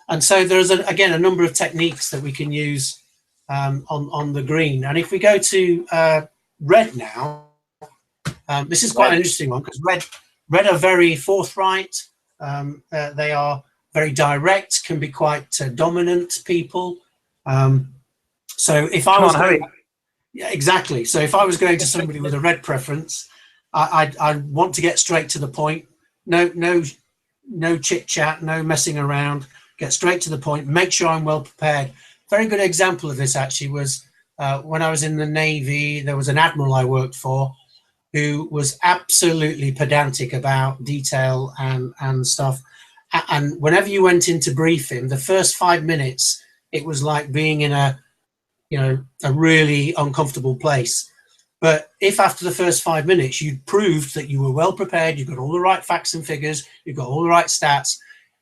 And so there's, again, a number of techniques that we can use on the green. And if we go to red now, this is quite an interesting one, because red are very forthright. They are very direct, can be quite dominant people. So if I was exactly. So if I was going to somebody with a red preference, I'd want to get straight to the point. No chit chat, no messing around. Get straight to the point. Make sure I'm well prepared. Very good example of this actually was when I was in the Navy. There was an admiral I worked for who was absolutely pedantic about detail and stuff. And whenever you went in to brief him, the first 5 minutes, it was like being in a really uncomfortable place. But if after the first 5 minutes you'd proved that you were well prepared, you got all the right facts and figures, you got all the right stats,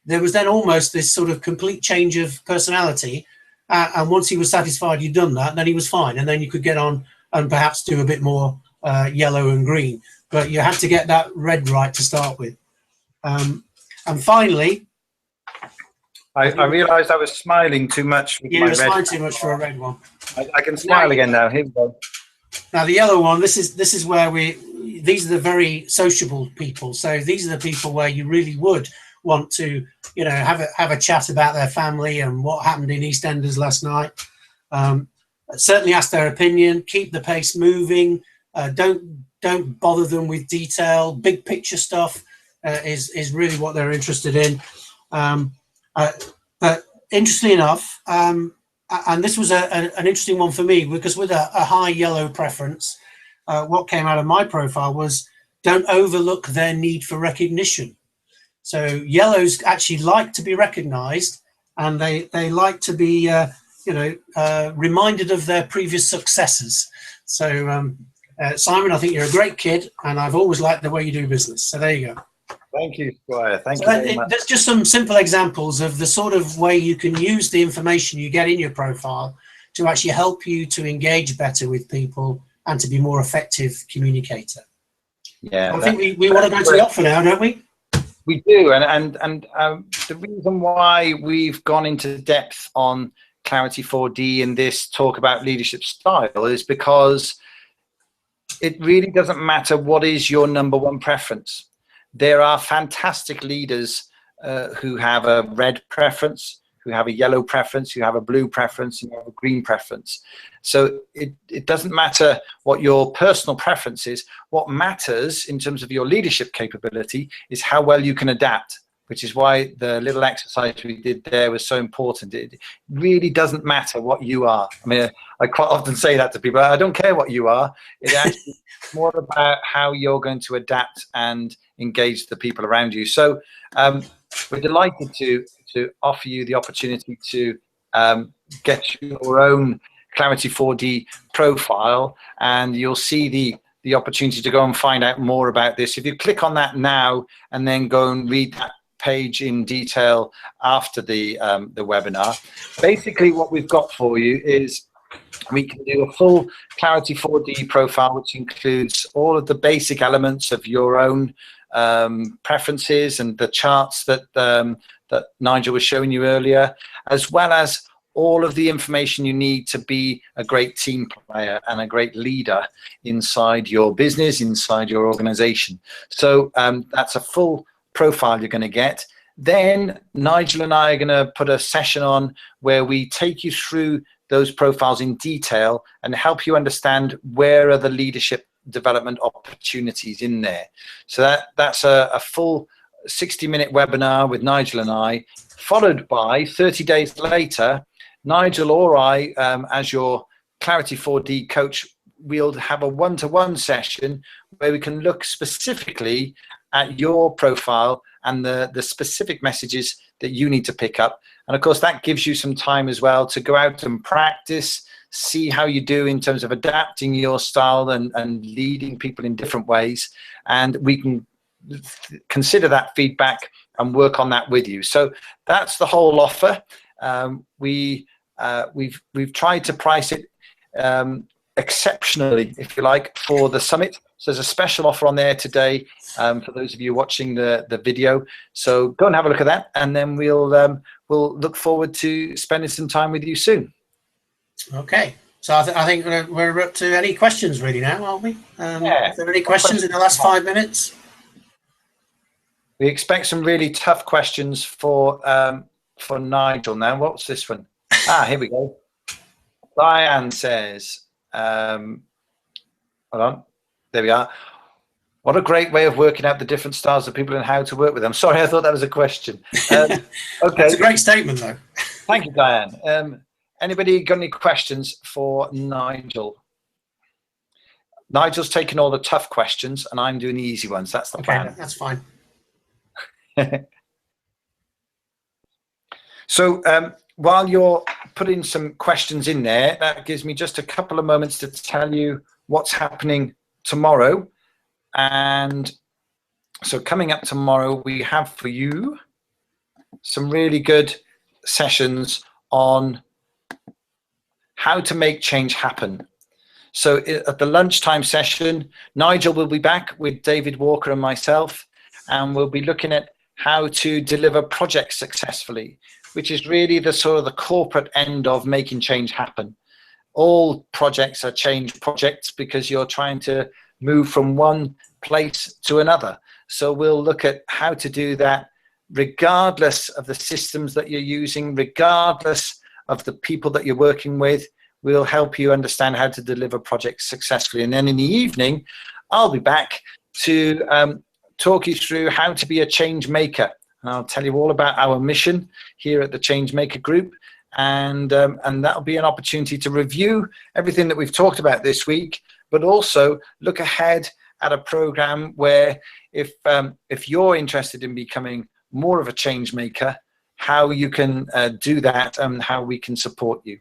there was then almost this sort of complete change of personality. And once he was satisfied you'd done that, then he was fine. And then you could get on and perhaps do a bit more yellow and green. But you had to get that red right to start with. And finally, I realised I was smiling too much. With you were smiling too much for a red one. I can smile again now. Here we go. Now the yellow one. This is where these are the very sociable people. So these are the people where you really would want to, have a chat about their family and what happened in EastEnders last night. Certainly ask their opinion. Keep the pace moving. Don't bother them with detail. Big picture stuff is really what they're interested in. But interestingly enough, and this was an interesting one for me, because with a high yellow preference, what came out of my profile was don't overlook their need for recognition. So yellows actually like to be recognized, and they like to be reminded of their previous successes. So Simon, I think you're a great kid, and I've always liked the way you do business. So there you go. Thank you, Squire. Thank you very much. That's just some simple examples of the sort of way you can use the information you get in your profile to actually help you to engage better with people and to be more effective communicator. Yeah, I think we want to go to the offer now, don't we? We do, and the reason why we've gone into depth on Clarity 4D in this talk about leadership style is because it really doesn't matter what is your number one preference. There are fantastic leaders who have a red preference, who have a yellow preference, who have a blue preference, and who have a green preference. So it doesn't matter what your personal preference is. What matters in terms of your leadership capability is how well you can adapt, which is why the little exercise we did there was so important. It really doesn't matter what you are. I mean, I quite often say that to people. I don't care what you are. It actually is more about how you're going to adapt and engage the people around you. So we're delighted to offer you the opportunity to get your own Clarity 4D profile, and you'll see the opportunity to go and find out more about this. If you click on that now and then go and read that page in detail after the webinar, basically what we've got for you is we can do a full Clarity 4D profile, which includes all of the basic elements of your own preferences and the charts that that Nigel was showing you earlier, as well as all of the information you need to be a great team player and a great leader inside your business, inside your organization. So that's a full profile you're going to get. Then Nigel and I are going to put a session on where we take you through those profiles in detail and help you understand where are the leadership development opportunities in there. So that's a full 60-minute webinar with Nigel and I, followed by 30 days later, Nigel or I, as your Clarity 4D coach, we'll have a one-to-one session where we can look specifically at your profile and the specific messages that you need to pick up. And of course, that gives you some time as well to go out and practice, see how you do in terms of adapting your style and leading people in different ways. And we can consider that feedback and work on that with you. So that's the whole offer. We've tried to price it exceptionally, if you like, for the summit. So there's a special offer on there today for those of you watching the video. So go and have a look at that, and then we'll look forward to spending some time with you soon. Okay. So I think we're up to any questions really now, aren't we? Yeah. Are there any questions in the last 5 minutes? We expect some really tough questions for Nigel now. What's this one? Here we go. Diane says, hold on, there we are. What a great way of working out the different styles of people and how to work with them. Sorry, I thought that was a question. Okay. That's a great statement, though. Thank you, Diane. Anybody got any questions for Nigel? Nigel's taking all the tough questions, and I'm doing the easy ones. That's the plan. Okay, that's fine. So while you're putting some questions in there, that gives me just a couple of moments to tell you what's happening tomorrow. And so coming up tomorrow, we have for you some really good sessions on how to make change happen. So at the lunchtime session, Nigel will be back with David Walker and myself, and we'll be looking at how to deliver projects successfully, which is really the sort of the corporate end of making change happen. All projects are change projects because you're trying to move from one place to another. So we'll look at how to do that regardless of the systems that you're using, regardless of the people that you're working with. We'll help you understand how to deliver projects successfully. And then in the evening, I'll be back to talk you through how to be a change maker. And I'll tell you all about our mission here at the Change Maker Group. And that'll be an opportunity to review everything that we've talked about this week, but also look ahead at a program where if you're interested in becoming more of a change maker, how you can do that and how we can support you.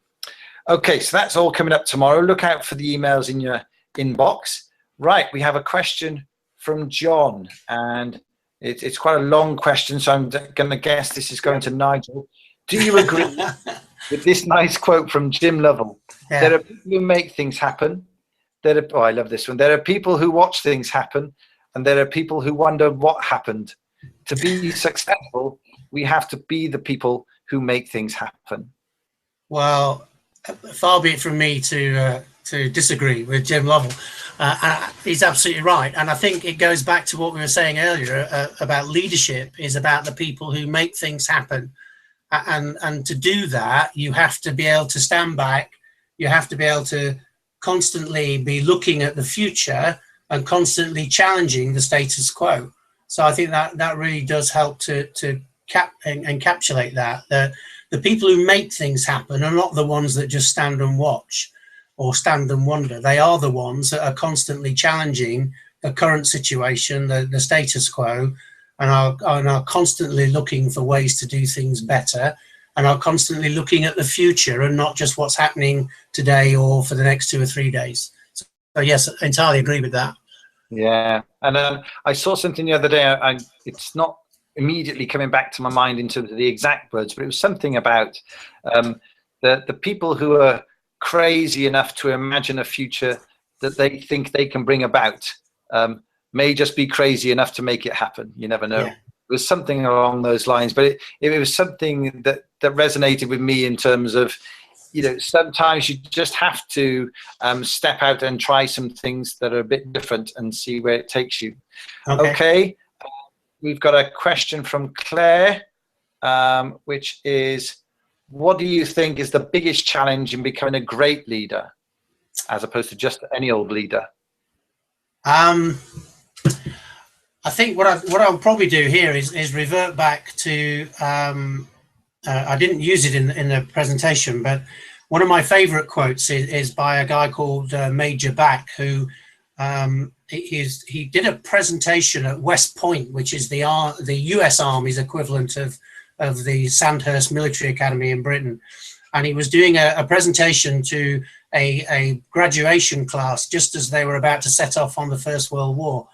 Okay, so that's all coming up tomorrow. Look out for the emails in your inbox. Right, we have a question from John, and it's quite a long question, so I'm going to guess this is going to Nigel. Do you agree with this nice quote from Jim Lovell? Yeah. There are people who make things happen. I love this one. There are people who watch things happen, and there are people who wonder what happened. To be successful, we have to be the people who make things happen. Well, far be it from me to to disagree with Jim Lovell. He's absolutely right. And I think it goes back to what we were saying earlier about leadership is about the people who make things happen. And to do that, you have to be able to stand back. You have to be able to constantly be looking at the future and constantly challenging the status quo. So I think that really does help to encapsulate that. The people who make things happen are not the ones that just stand and watch or stand and wonder. They are the ones that are constantly challenging the current situation, the status quo, and are constantly looking for ways to do things better, and are constantly looking at the future and not just what's happening today or for the next 2 or 3 days. So yes, I entirely agree with that. Yeah, and I saw something the other day. It's not immediately coming back to my mind in terms of the exact words, but it was something about the people who are crazy enough to imagine a future that they think they can bring about may just be crazy enough to make it happen. You never know. Yeah. It was something along those lines, but it was something that resonated with me in terms of, you know, sometimes you just have to step out and try some things that are a bit different and see where it takes you. Okay. We've got a question from Claire, which is, what do you think is the biggest challenge in becoming a great leader as opposed to just any old leader? I think what I'll probably do here is revert back to, I didn't use it in the presentation, but one of my favorite quotes is by a guy called Major Back, who he did a presentation at West Point, which is the US Army's equivalent of the Sandhurst Military Academy in Britain. And he was doing a presentation to a graduation class just as they were about to set off on the First World War.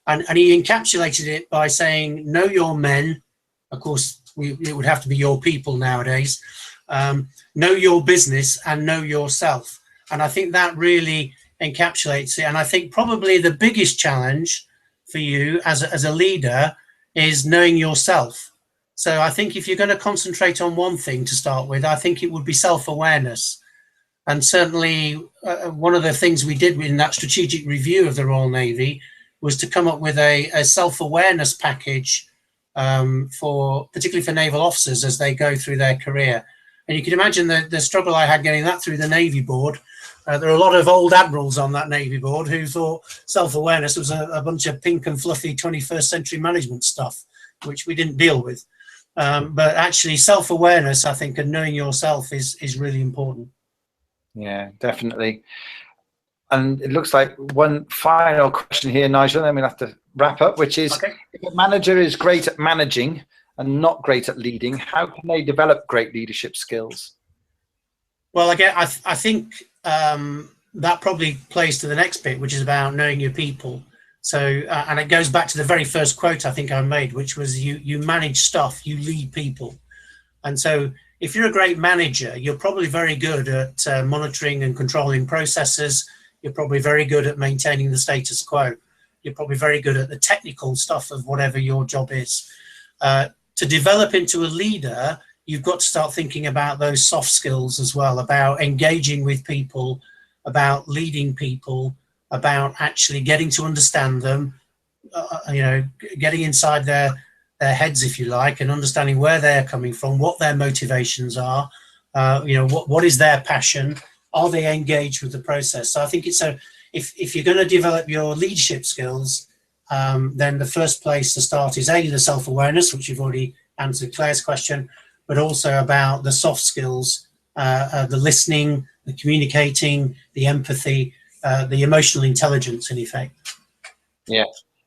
And he encapsulated it by saying, know your men. Of course, it would have to be your people nowadays. Know your business and know yourself. And I think that really encapsulates it. And I think probably the biggest challenge for you as a leader is knowing yourself. So I think if you're going to concentrate on one thing to start with, I think it would be self-awareness. And certainly one of the things we did in that strategic review of the Royal Navy was to come up with a self-awareness package particularly for naval officers as they go through their career. And you can imagine the struggle I had getting that through the Navy board. There are a lot of old admirals on that Navy board who thought self-awareness was a bunch of pink and fluffy 21st century management stuff, which we didn't deal with. But actually self-awareness, I think, and knowing yourself is really important. Yeah, definitely. And it looks like one final question here, Nigel, then we'll have to wrap up, which is, okay, if a manager is great at managing and not great at leading, how can they develop great leadership skills? Well, again, I think that probably plays to the next bit, which is about knowing your people. So, and it goes back to the very first quote I think I made, which was you manage stuff, you lead people. And so if you're a great manager, you're probably very good at monitoring and controlling processes. You're probably very good at maintaining the status quo. You're probably very good at the technical stuff of whatever your job is. To develop into a leader, you've got to start thinking about those soft skills as well, about engaging with people, about leading people, about actually getting to understand them, you know, getting inside their heads, if you like, and understanding where they're coming from, what their motivations are, you know, what is their passion, are they engaged with the process? So I think it's if you're going to develop your leadership skills, then the first place to start is the self-awareness, which you've already answered Claire's question, but also about the soft skills, the listening, the communicating, the empathy, the emotional intelligence, in effect. Yeah.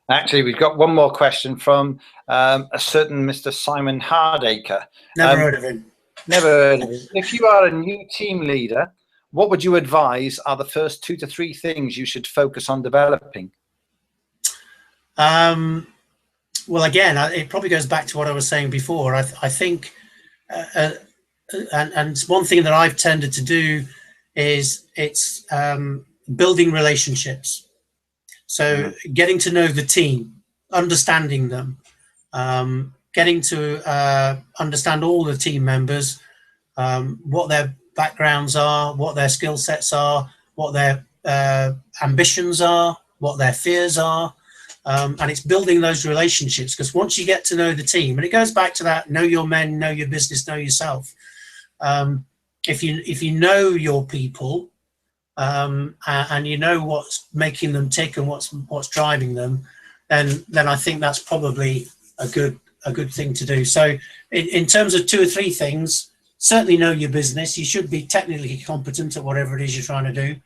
Actually, we've got one more question from a certain Mr. Simon Hardacre. Never heard of him. Never heard of him. If you are a new team leader, what would you advise are the first 2 to 3 things you should focus on developing? Well, again, it probably goes back to what I was saying before. I think, and one thing that I've tended to do is it's building relationships. So getting to know the team, understanding them, getting to understand all the team members, what their backgrounds are, what their skill sets are, what their ambitions are, what their fears are, and it's building those relationships, because once you get to know the team, and it goes back to that, know your men, know your business, know yourself. If you know your people, and you know what's making them tick and what's driving them, then I think that's probably a good thing to do. So in terms of 2 or 3 things, certainly know your business. You should be technically competent at whatever it is you're trying to do,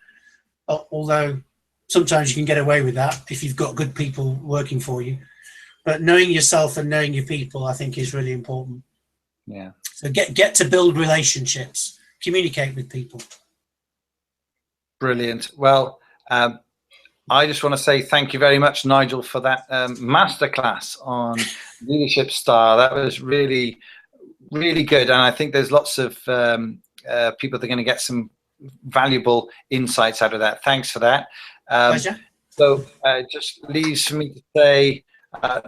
although sometimes you can get away with that if you've got good people working for you. But knowing yourself and knowing your people, I think, is really important. Yeah. So get to build relationships, communicate with people. Brilliant. Well, I just want to say thank you very much, Nigel, for that masterclass on leadership style. That was really, really good. And I think there's lots of people that are going to get some valuable insights out of that. Thanks for that. Pleasure. So just leaves for me to say,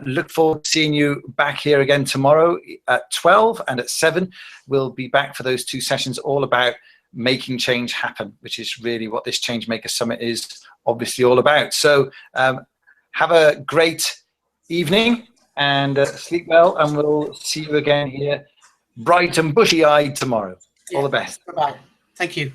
look forward to seeing you back here again tomorrow at 12 and at 7. We'll be back for those 2 sessions all about making change happen, which is really what this Changemaker Summit is obviously all about. So have a great evening and sleep well, and we'll see you again here bright and bushy-eyed tomorrow. All the best. Bye-bye. Thank you.